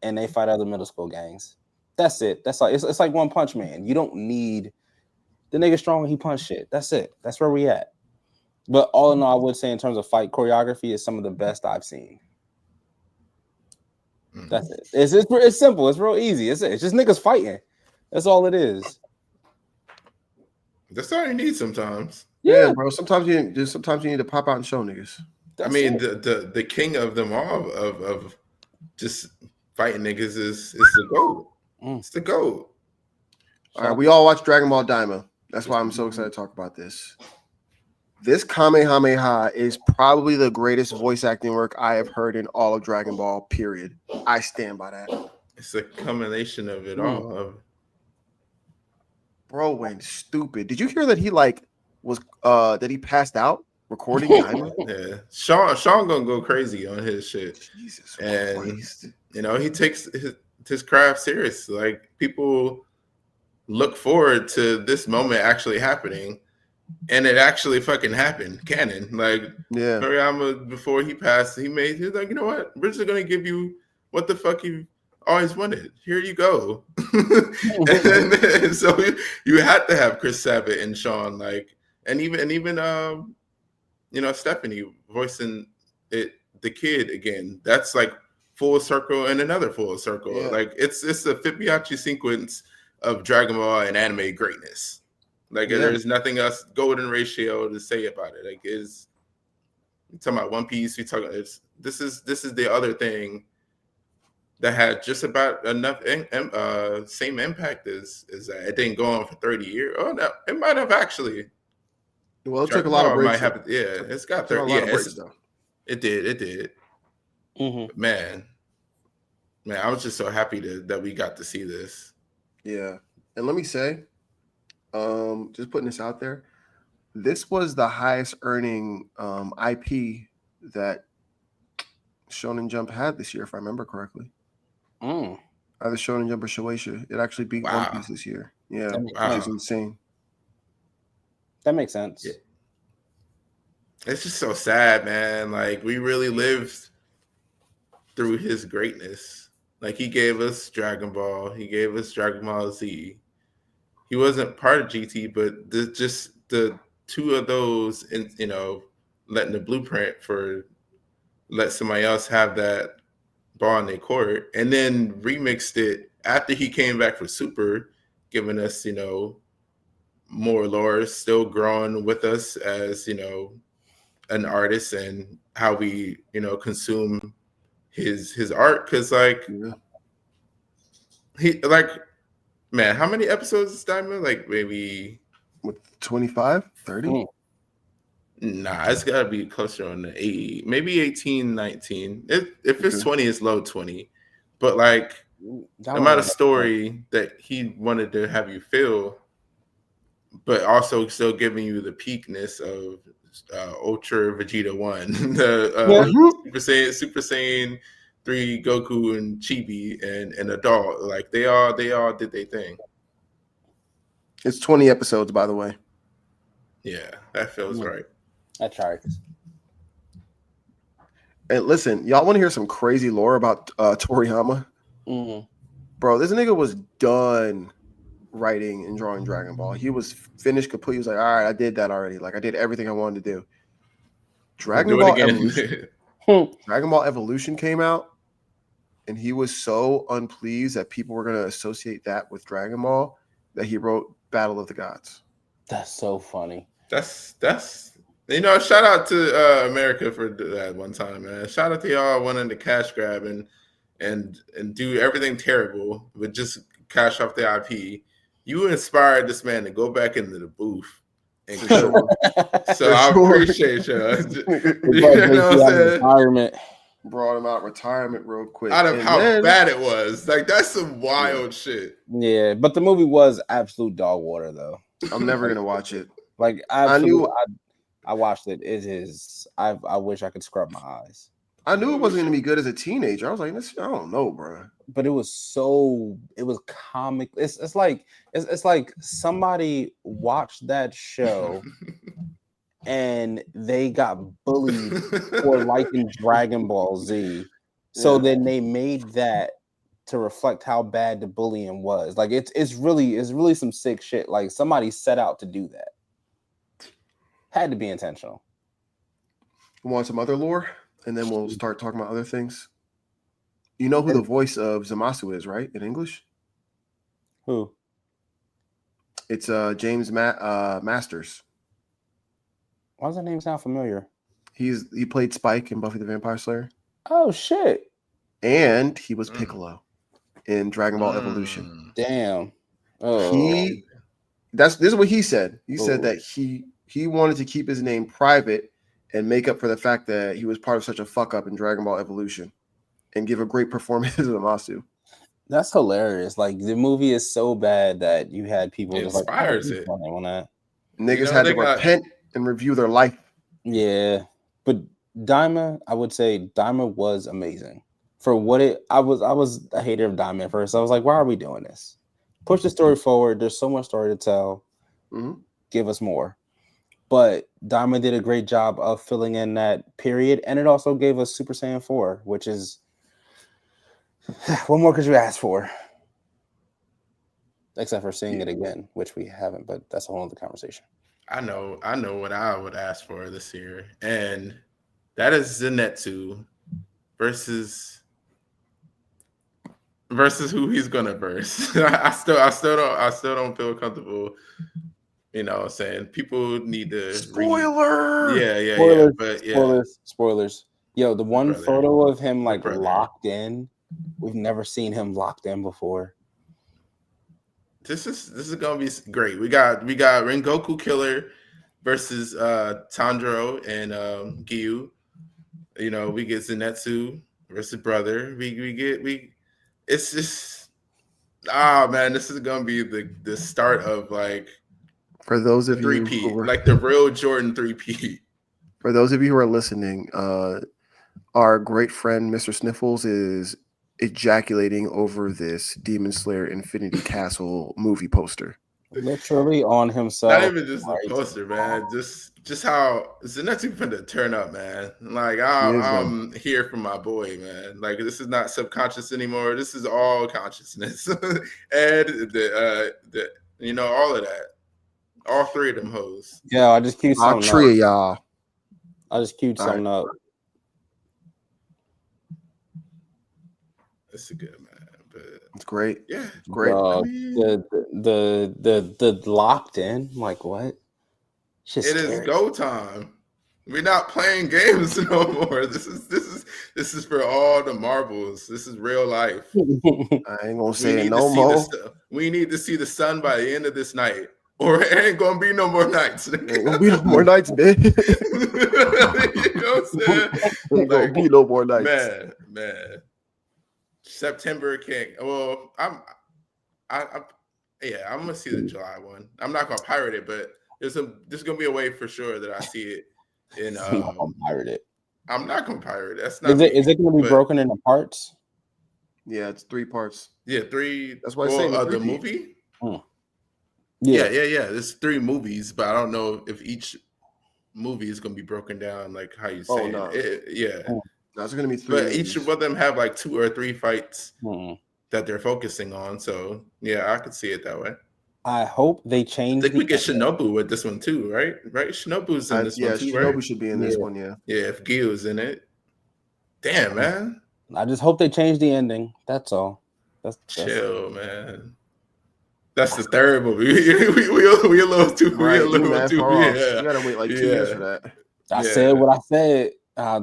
and they fight other middle school gangs. That's it. That's like it's like One Punch Man. You don't need the nigga strong and he punch shit. That's it. That's where we at. But all in all, I would say in terms of fight choreography, is some of the best I've seen. That's it. It's simple. It's real easy. It's just niggas fighting. That's all it is. That's all you need sometimes. Yeah, bro. Sometimes you need to pop out and show niggas. I mean, the king of them all of just fighting niggas is the GOAT. It's the GOAT. All right, we all watch Dragon Ball Daima. That's why I'm so excited to talk about this. This Kamehameha is probably the greatest voice acting work I have heard in all of Dragon Ball, period. I stand by that. It's a combination of it all. Bro went stupid. Did you hear that he that he passed out recording Daima? Yeah. Sean gonna go crazy on his shit. Jesus Christ. And he takes his craft serious. Like people look forward to this moment actually happening. And it actually fucking happened. Canon. Like, yeah. Toriyama, before he passed, he was like, you know what? We're just going to give you what the fuck you always wanted. Here you go. and so you had to have Chris Sabat and Sean, like, and even Stephanie voicing it, the kid again. That's like full circle and another full circle. Yeah. Like, it's a Fibonacci sequence of Dragon Ball and anime greatness. Like there's nothing else golden ratio to say about it. Like we're talking about One Piece. This is the other thing that had just about enough same impact as that. It didn't go on for 30 years. Oh no, it might have actually. Well, it took a lot of breaks. It's got 30. Yeah, it did. Mm-hmm. Man, I was just so happy that we got to see this. Yeah, and let me say. Just putting this out there, this was the highest earning IP that Shonen Jump had this year, if I remember correctly. Either Shonen Jump or Shueisha. It actually beat One Piece this year. Yeah, which is insane. That makes sense. Yeah. It's just so sad, man. Like we really lived through his greatness. Like he gave us Dragon Ball. He gave us Dragon Ball Z. He wasn't part of GT, but just the two of those, and letting the blueprint for let somebody else have that ball in their court, and then remixed it after he came back for Super, giving us more lore, still growing with us as an artist and how we consume his art, because he man, how many episodes is Daima? Like maybe 25, 30? Nah, it's got to be closer on the 80, maybe 18, 19. If it's 20, it's low 20. But like the amount of story that he wanted to have you feel, but also still giving you the peakness of Ultra Vegeta 1, the Super Saiyan 3 Goku and Chibi and Adult. Like they all did their thing. It's 20 episodes, by the way. Yeah, that feels right. That's right. And listen, y'all want to hear some crazy lore about Toriyama? Mm. Bro, this nigga was done writing and drawing Dragon Ball. He was finished complete. He was like, all right, I did that already. Like, I did everything I wanted to do. Dragon Do it Ball again. Evolution. Dragon Ball Evolution came out, and he was so unpleased that people were going to associate that with Dragon Ball that he wrote Battle of the Gods. That's so funny. That's shout out to America for that one time, man. Shout out to y'all wanting to cash grab and do everything terrible, but just cash off the IP. You inspired this man to go back into the booth and kill. So I appreciate you. You know what I'm saying? Retirement. Brought him out retirement real quick. Out of how bad it was. Like, that's some wild shit. Yeah, but the movie was absolute dog water, though. I'm never going to watch it. Like, I watched it. It is. I wish I could scrub my eyes. I knew it wasn't going to be good as a teenager. I was like, I don't know, bro. But it was comic. It's like somebody watched that show and they got bullied for liking Dragon Ball Z. So then they made that to reflect how bad the bullying was. Like, it's really some sick shit. Like, somebody set out to do that. Had to be intentional. Want some other lore? And then we'll start talking about other things. You know who the voice of Zamasu is, right? In English? Who? It's James Masters. Why does that name sound familiar? He played Spike in Buffy the Vampire Slayer. Oh shit! And he was Piccolo in Dragon Ball Evolution. Damn. Oh. This is what he said. He said that he wanted to keep his name private and make up for the fact that he was part of such a fuck up in Dragon Ball Evolution and give a great performance as Zamasu. That's hilarious. Like, the movie is so bad that you had people it just inspires like, it. Niggas had to repent and review their life. Yeah, but Daima, I would say Daima was amazing for what it. I was a hater of Daima at first. I was like, why are we doing this? Push the story forward. There's so much story to tell. Mm-hmm. Give us more. But Daima did a great job of filling in that period, and it also gave us Super Saiyan 4, which is what more could you ask for? Except for seeing it again, which we haven't, but that's a whole other conversation. I know what I would ask for this year, and that is Zenitsu versus who he's gonna verse. I still don't feel comfortable. You know what I'm saying? People need to spoiler. Spoilers. Yo, the one photo of him like locked in, we've never seen him locked in before. This is gonna be great. We got Rengoku Killer versus Tanjiro and Gyu. You know, we get Zenitsu versus Brother. It's just man, this is gonna be the start of like, for those of you like the real Jordan 3P. For those of you who are listening, our great friend Mr. Sniffles is ejaculating over this Demon Slayer Infinity Castle movie poster. Literally on himself. Not even just the poster, man. Just how Zenitsu finna turn up, man. Like, I'm here for my boy, man. Like, this is not subconscious anymore. This is all consciousness. And the you know, all of that. All three of them hoes. Yeah, I just queued something up. Tree, y'all. I just queued something up. It's a good man, but it's great. Yeah, it's great. The locked in, like what? It is go time. We're not playing games no more. This is for all the marbles. This is real life. I ain't gonna say it no more. We need to see the sun by the end of this night, or it ain't gonna be no more nights. Ain't gonna be no more nights, man. You know what I'm saying? Ain't gonna be no more nights. Man. September can't. Well, I'm gonna see the July one. I'm not gonna pirate it, but there's gonna be a way for sure that I see it. In I'm not gonna pirate it. I'm not gonna pirate it. That's not. Is it gonna be broken into parts? Yeah, it's 3 parts. Yeah, 3. That's why I say the movie. Yeah. There's 3 movies, but I don't know if each movie is gonna be broken down like how you say it. Yeah. That's gonna be 3. But each of them have like 2 or 3 fights. that they're focusing on. So yeah, I could see it that way. I hope they I change think we the get Shinobu with this one too, right? Right? Shinobu's in this Yeah, one too, right? Shinobu should be in this one. Yeah. Yeah, if Gyo's in it. Damn, man. I just hope they change the ending. That's all. That's Chill, man. That's the third movie. we a little too Right, you we a mad little too far off. yeah. You gotta wait like 2 years for that. I said what I said. I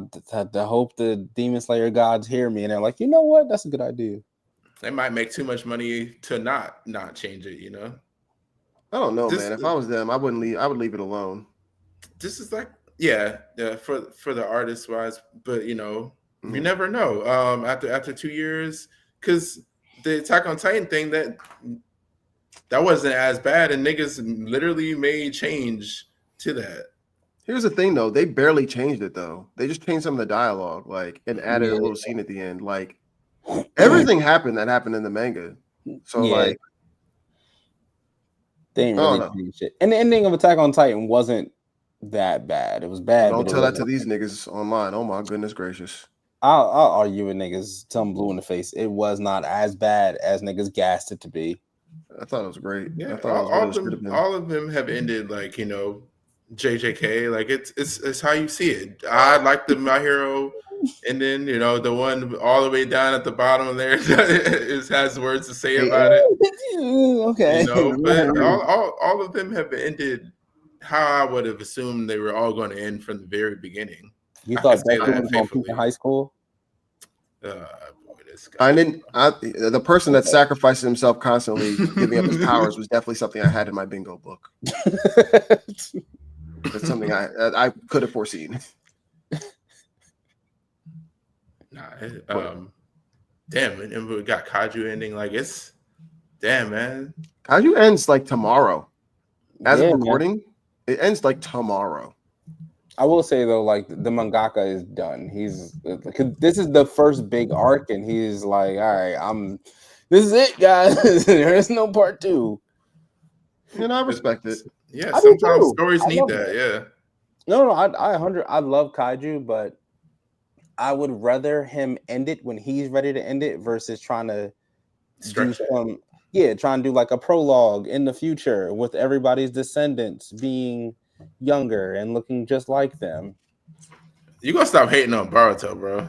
hope the Demon Slayer gods hear me and they're like, you know what? That's a good idea. They might make too much money to not change it, you know. I don't know, man. If I was them, I wouldn't leave. I would leave it alone. This is like, yeah, for the artist wise, but you know, you never know. After 2 years, because the Attack on Titan thing that wasn't as bad, and niggas literally made change to that. Here's the thing, though. They barely changed it, though. They just changed some of the dialogue, like, and added a little scene at the end. Like, everything happened in the manga. So, like, they didn't really do shit. And the ending of Attack on Titan wasn't that bad. It was bad. Don't tell that to these niggas online. Oh my goodness gracious. I'll argue with niggas, tell them blue in the face. It was not as bad as niggas gassed it to be. I thought it was great. Yeah, I thought all of them have ended like, you know, JJK. Like it's how you see it. I like the My Hero, and then you know the one all the way down at the bottom there has words to say about it. Okay, you know, but all of them have ended how I would have assumed they were all going to end from the very beginning. You thought that was going to peak in high school? I didn't. The person that sacrifices himself constantly, giving up his powers, was definitely something I had in my bingo book. That's something I could have foreseen. Damn, and we got Kaiju ending. Like it's damn, man. Kaiju ends like tomorrow. As of recording, it ends like tomorrow. I will say though, like the mangaka is done. This is the first big arc, and he's like, "All right, this is it, guys. There is no part 2." And I respect it. Yeah, sometimes stories need that. Yeah. No, I love Kaiju, but I would rather him end it when he's ready to end it versus trying to trying to do like a prologue in the future with everybody's descendants being younger and looking just like them. You gonna stop hating on Boruto, bro?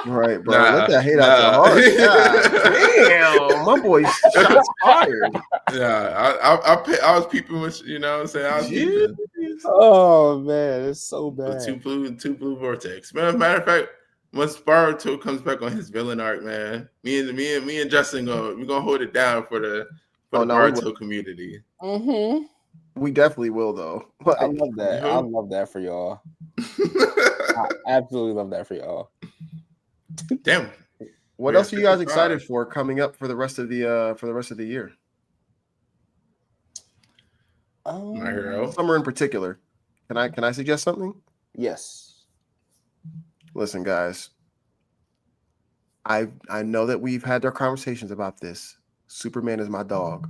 Right, bro. Let that hate out your heart. Damn, my boy shots fired. Yeah, I was peeping with you know what I'm saying. I was peeping. Oh man, it's so bad. Two blue vortex. Matter of fact, once Boruto comes back on his villain arc, man, me and Justin we're gonna hold it down for the Boruto community. Mm-hmm. We definitely will, though. I love that. I love that for y'all. I absolutely love that for y'all. Damn. What else are you guys excited for coming up for the rest of the year? My Hero. Summer in particular. Can I suggest something? Yes. Listen, guys. I know that we've had our conversations about this. Superman is my dog.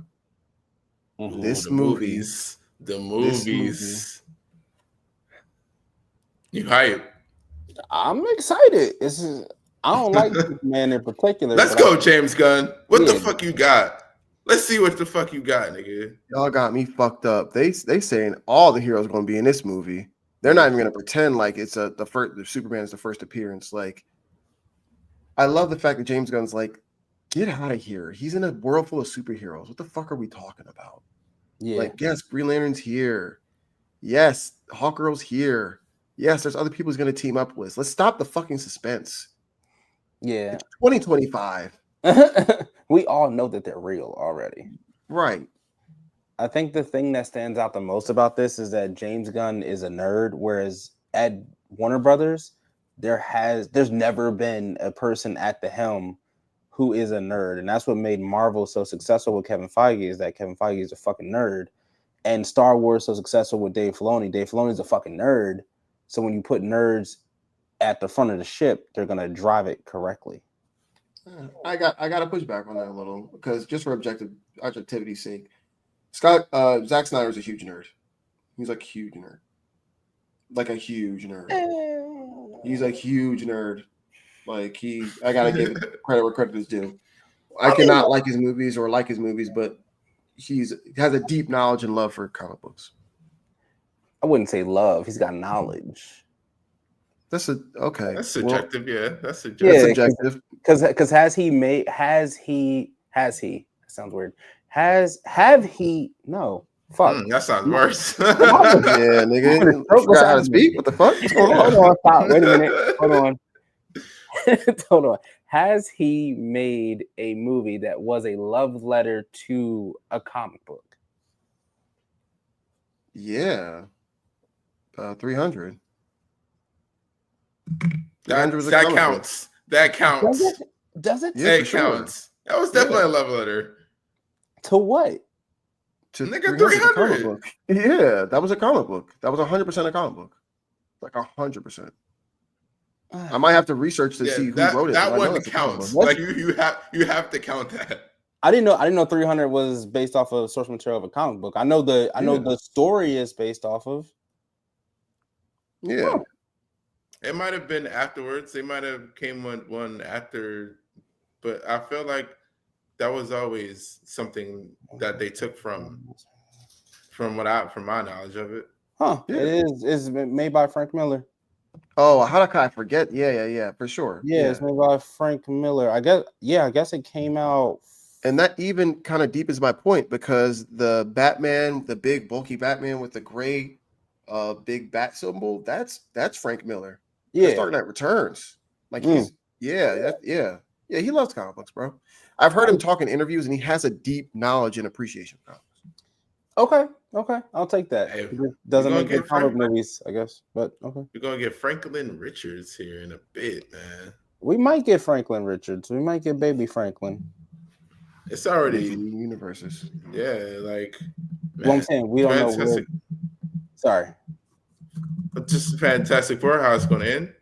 Mm-hmm. The movies. You hype? I'm excited. I don't like Superman in particular. Let's go, James Gunn. What the fuck you got? Let's see what the fuck you got, nigga. Y'all got me fucked up. They saying all the heroes are going to be in this movie. They're not even going to pretend like it's the Superman is the first appearance. Like, I love the fact that James Gunn's like, get out of here. He's in a world full of superheroes. What the fuck are we talking about? Yeah. Like, yes, Green Lantern's here. Yes, Hawkgirl's here. Yes, there's other people he's going to team up with. Let's stop the fucking suspense. Yeah. It's 2025. We all know that they're real already. Right. I think the thing that stands out the most about this is that James Gunn is a nerd, whereas at Warner Brothers, there's never been a person at the helm who is a nerd. And that's what made Marvel so successful with Kevin Feige, is that Kevin Feige is a fucking nerd. And Star Wars so successful with Dave Filoni. Dave Filoni's a fucking nerd. So when you put nerds at the front of the ship, they're gonna drive it correctly. I got to push back on that a little, because just for objectivity's sake, Zack Snyder's a huge nerd. He's like a huge nerd. Like a huge nerd. He's a huge nerd. Like I gotta give credit where credit is due. I cannot like his movies, but he has a deep knowledge and love for comic books. I wouldn't say love. He's got knowledge. That's okay. That's subjective, yeah. That's subjective. Yeah, That's subjective. Because has he sounds weird. Have he no fuck. That sounds worse. Yeah, nigga. You forgot how to speak? What the fuck? What's going on? Hold on, stop. Wait a minute. Hold on. Hold on. Has he made a movie that was a love letter to a comic book? Yeah. 300. That counts. That counts. Does it? Yeah, it counts. That was definitely a love letter. To what? To Nigga, 300. Yeah, that was a comic book. That was 100% a comic book. Like 100%. I might have to research to see who wrote it. That one counts. Like you have to count that. I didn't know 300 was based off of source material of a comic book. I know the story is based off of. Yeah. It might have been afterwards. They might have came one after, but I feel like that was always something that they took from my knowledge of it. Huh. Yeah. It is made by Frank Miller. Oh, how did I forget? Yeah, for sure. Yeah, it's made by Frank Miller. I guess it came out. And that even kind of deepens my point because the Batman, the big bulky Batman with the gray big bat symbol, that's Frank Miller. Yeah. That's Dark Knight Returns. Like he loves comic books, bro. I've heard him talk in interviews and he has a deep knowledge and appreciation of comics. Okay. I'll take that. Hey, doesn't make good comic movies, I guess. But okay. We're gonna get Franklin Richards here in a bit, man. We might get Franklin Richards. We might get baby Franklin. It's already universes. Yeah, like man, well, I'm saying we don't know. Sorry. Just Fantastic Four, how it's gonna end.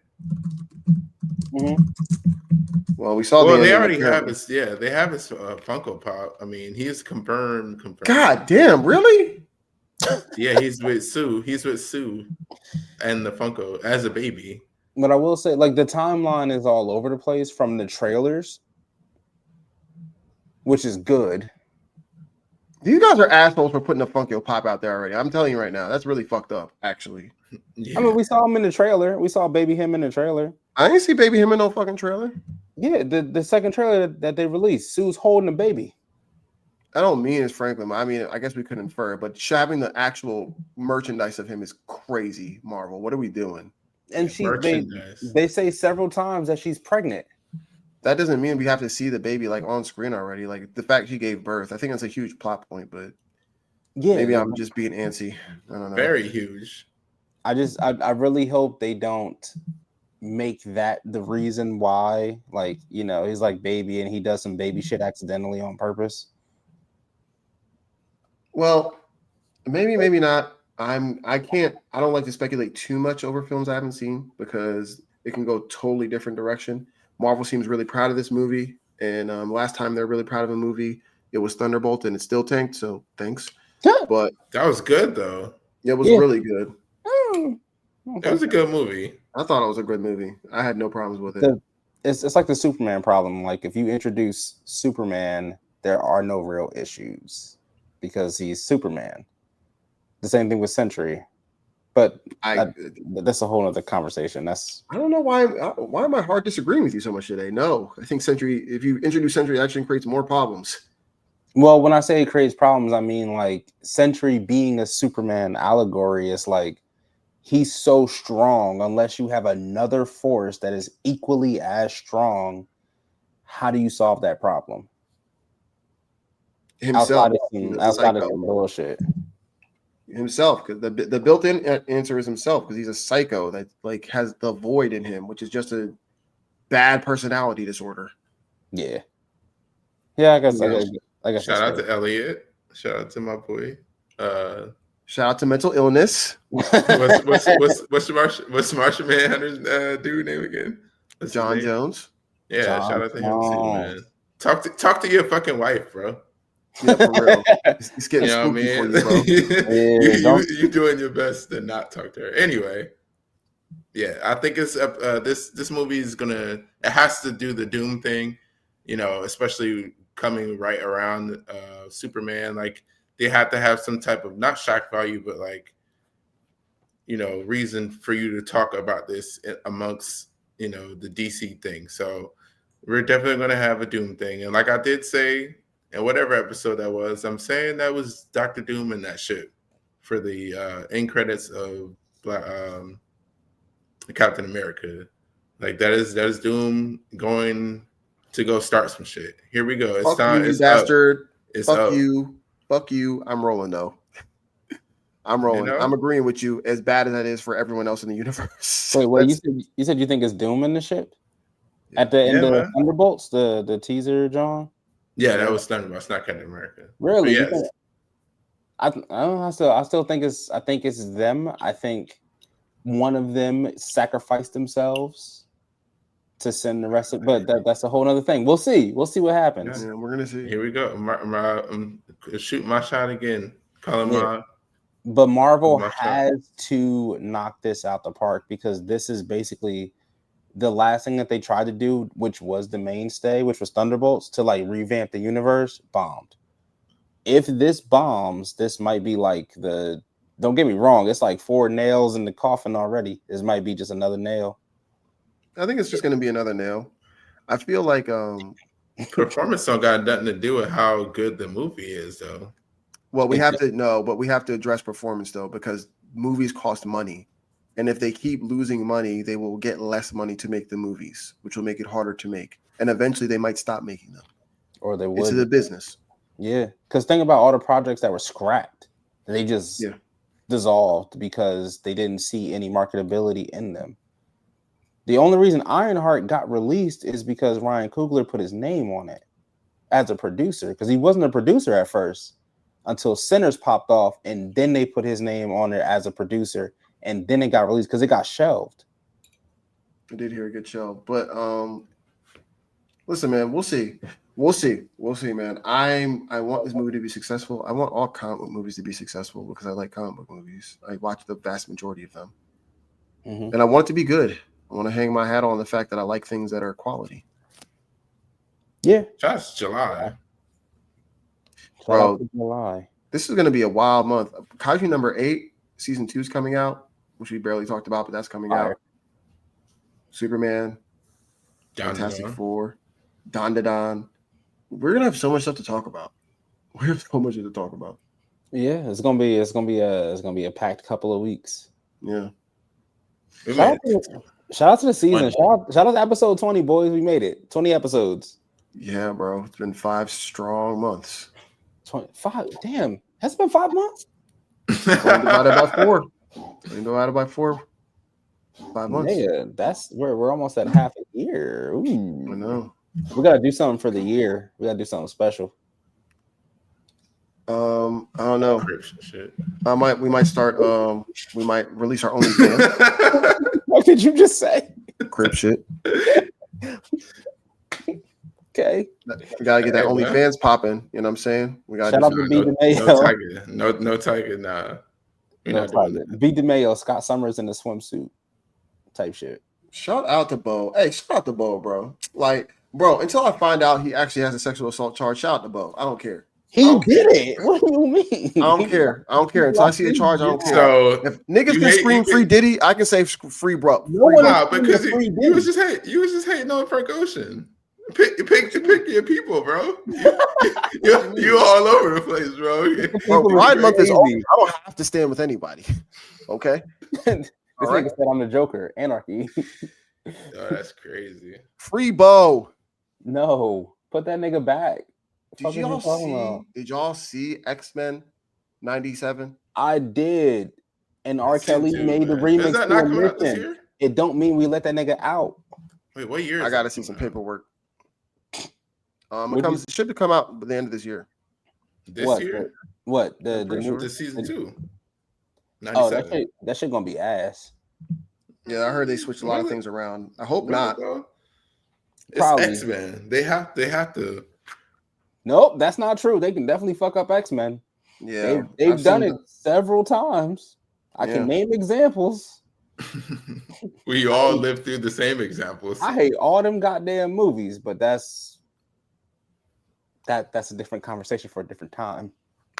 Mm-hmm. Well, we saw. Well, they already have his. Yeah, they have his Funko Pop. I mean, he's confirmed. God damn, really? Yeah, he's with Sue. He's with Sue, and the Funko as a baby. But I will say, like, the timeline is all over the place from the trailers, which is good. You guys are assholes for putting a Funko Pop out there already. I'm telling you right now, that's really fucked up. Actually, yeah. I mean, we saw him in the trailer. We saw baby him in the trailer. I didn't see baby him in no fucking trailer. Yeah, the second trailer that they released, Sue's holding a baby. I don't mean it's Franklin. I mean, I guess we could infer, but having the actual merchandise of him is crazy. Marvel, what are we doing? And they say several times that she's pregnant. That doesn't mean we have to see the baby like on screen already. Like the fact she gave birth, I think that's a huge plot point. But yeah, maybe I'm just being antsy. I don't know. Very huge. I really hope they don't make that the reason why. Like, you know, he's like baby and he does some baby shit accidentally on purpose. Well, maybe not. I don't like to speculate too much over films I haven't seen because it can go totally different direction. Marvel seems really proud of this movie, and last time they were really proud of a movie, it was Thunderbolt, and it still tanked. So thanks, but that was good though. It was really good. It was a good movie. I thought it was a good movie. I had no problems with it. It's like the Superman problem. Like if you introduce Superman, there are no real issues because he's Superman. The same thing with Sentry. But that's a whole other conversation. I don't know why am I hard disagreeing with you so much today? No, I think Sentry, if you introduce Sentry, it actually creates more problems. Well, when I say it creates problems, I mean like Sentry being a Superman allegory is like he's so strong unless you have another force that is equally as strong. How do you solve that problem? Himself. Outside of some bullshit. Himself, because the built-in answer is himself, because he's a psycho that like has the void in him, which is just a bad personality disorder. Yeah, I guess. Shout out to Elliot. Shout out to my boy. Shout out to mental illness. What's Martian Manhunter's dude name again? What's John Jones. Yeah, shout out to him too, man. Talk to your fucking wife, bro. Yeah, for real. It's getting spooky for you, bro. You doing your best to not talk to her. Anyway, Yeah, I think it's this movie is gonna. It has to do the Doom thing, especially coming right around Superman. Like they have to have some type of not shock value, but like reason for you to talk about this amongst the DC thing. So we're definitely gonna have a Doom thing, and like I did say in whatever episode that was, I'm saying that was Doctor Doom and that shit for the end credits of Captain America. Like that is Doom going to go start some shit. Here we go. It's Fuck time. you, you It's up. bastard. It's Fuck up. you. Fuck you. I'm rolling though. I'm rolling. I'm agreeing with you. As bad as that is for everyone else in the universe. Wait. You said you think it's Doom in the ship at the end of Thunderbolts, the teaser, John? Yeah, that was Thunderbolts, not Captain America. Really? Yes. I still think it's them. I think one of them sacrificed themselves to send the rest of, but that's a whole other thing. We'll see what happens. Yeah, we're gonna see. Here we go. Shoot my shot again. But Marvel has to knock this out the park, because this is basically the last thing that they tried to do, which was the mainstay, which was Thunderbolts, to like revamp the universe, bombed. If this bombs, this might be like don't get me wrong, it's like 4 nails in the coffin already. This might be just another nail. I think it's just going to be another nail. I feel like performance don't got nothing to do with how good the movie is, though. Well, we have to address performance though, because movies cost money, and if they keep losing money, they will get less money to make the movies, which will make it harder to make, and eventually they might stop making them. Or they would. It's the business. Yeah, because think about all the projects that were scrapped. They just dissolved because they didn't see any marketability in them. The only reason Ironheart got released is because Ryan Coogler put his name on it as a producer, because he wasn't a producer at first until Sinners popped off, and then they put his name on it as a producer, and then it got released because it got shelved. I did hear a good show, but listen, man, we'll see, man. I want this movie to be successful. I want all comic book movies to be successful because I like comic book movies. I watch the vast majority of them, and I want it to be good. I want to hang my hat on the fact that I like things that are quality. Yeah, that's July. Bro, this is going to be a wild month. Kaiju number 8, season 2 is coming out, which we barely talked about, but that's coming out. Superman, Fantastic Four, Don. We're gonna have so much stuff to talk about. We have so much to talk about. Yeah, it's gonna be a packed couple of weeks. Yeah. Shout out to the season. Shout out to episode 20, boys. We made it. 20 episodes. Yeah, bro. It's been 5 strong months. 25. Damn, has it been 5 months? Divided by 4. 5 months. Yeah, we're almost at half a year. Ooh. I know. We gotta do something for the year. We gotta do something special. I don't know. Shit. We might start. We might release our OnlyFans. What did you just say? Crip shit. Okay. We gotta get that OnlyFans popping. You know what I'm saying? We gotta. Shout out to B DeMayo. No Tiger. Nah. No Tiger. B DeMayo. Scott Summers in the swimsuit. Type shit. Shout out to Bo. Hey, shout out to Bo, bro. Like, bro, until I find out he actually has a sexual assault charge, shout out to Bo. I don't care. He did it. What do you mean? I don't care. Until I see a charge, I don't care. So if niggas can scream free Diddy, I can say free bro. Because you was just hating on Frank Ocean. Pick your people, bro. You all over the place, bro. Pride Month is over. I don't have to stand with anybody. Okay. This nigga said I'm the Joker. Anarchy. Oh, that's crazy. Free Bo. No, put that nigga back. Did y'all see X-Men 97? I did. And R. Kelly made the remix. Is that not coming out this year? It don't mean we let that nigga out. Wait, what year? I gotta see some paperwork. It should come out by the end of this year. This year? What? The season 2. 97. Oh, that shit gonna be ass. Yeah, I heard they switched a lot of things around. I hope not. It's X-Men. They have to. Nope, that's not true. They can definitely fuck up X-Men. Yeah, they've done it several times. I can name examples. We all lived through the same examples. I hate all them goddamn movies, but that's a different conversation for a different time.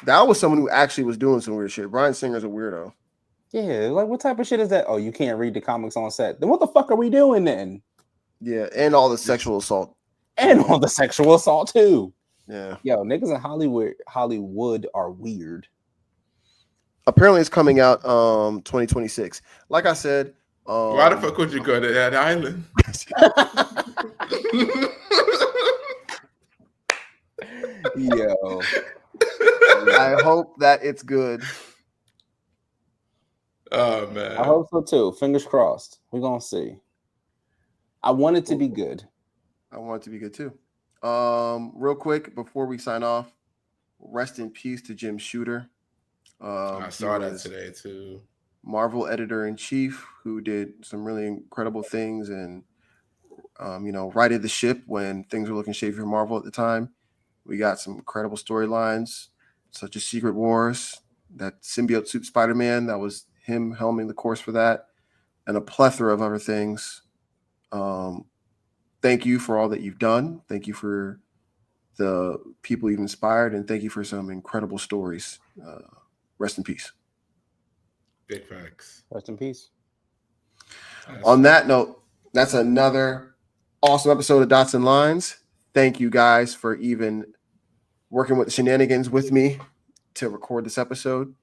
That was someone who actually was doing some weird shit. Bryan Singer's a weirdo. Yeah, like what type of shit is that? Oh, you can't read the comics on set. Then what the fuck are we doing then? Yeah, and all the sexual assault. And all the sexual assault too. Yeah. Yo, niggas in Hollywood are weird. Apparently it's coming out 2026. Like I said, why the fuck would you go to that island? Yo. I hope that it's good. Oh man. I hope so too. Fingers crossed. We're gonna see. I want it to be good. I want it to be good too. Real quick before we sign off, rest in peace to Jim Shooter. I saw that today too. Marvel editor-in-chief who did some really incredible things and righted the ship when things were looking shady for Marvel at the time. We got some incredible storylines such as Secret Wars, that symbiote suit Spider-Man, that was him helming the course for that, and a plethora of other things. Thank you for all that you've done. Thank you for the people you've inspired, and thank you for some incredible stories. Rest in peace. Big facts. Rest in peace. On that note, that's another awesome episode of Dots and Lines. Thank you guys for even working with the shenanigans with me to record this episode.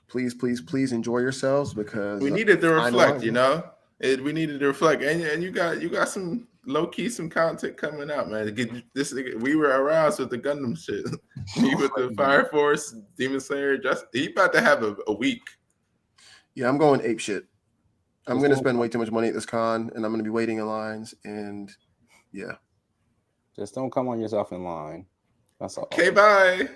Please, please, please enjoy yourselves because we needed to reflect, we needed to reflect, and you got some low key some content coming out, man. We were aroused with the Gundam shit. Me with the Fire Force, Demon Slayer, he about to have a week. Yeah, I'm going ape shit. I'm going to spend way too much money at this con, and I'm going to be waiting in lines, and yeah. Just don't come on yourself in line. That's all. Okay, bye.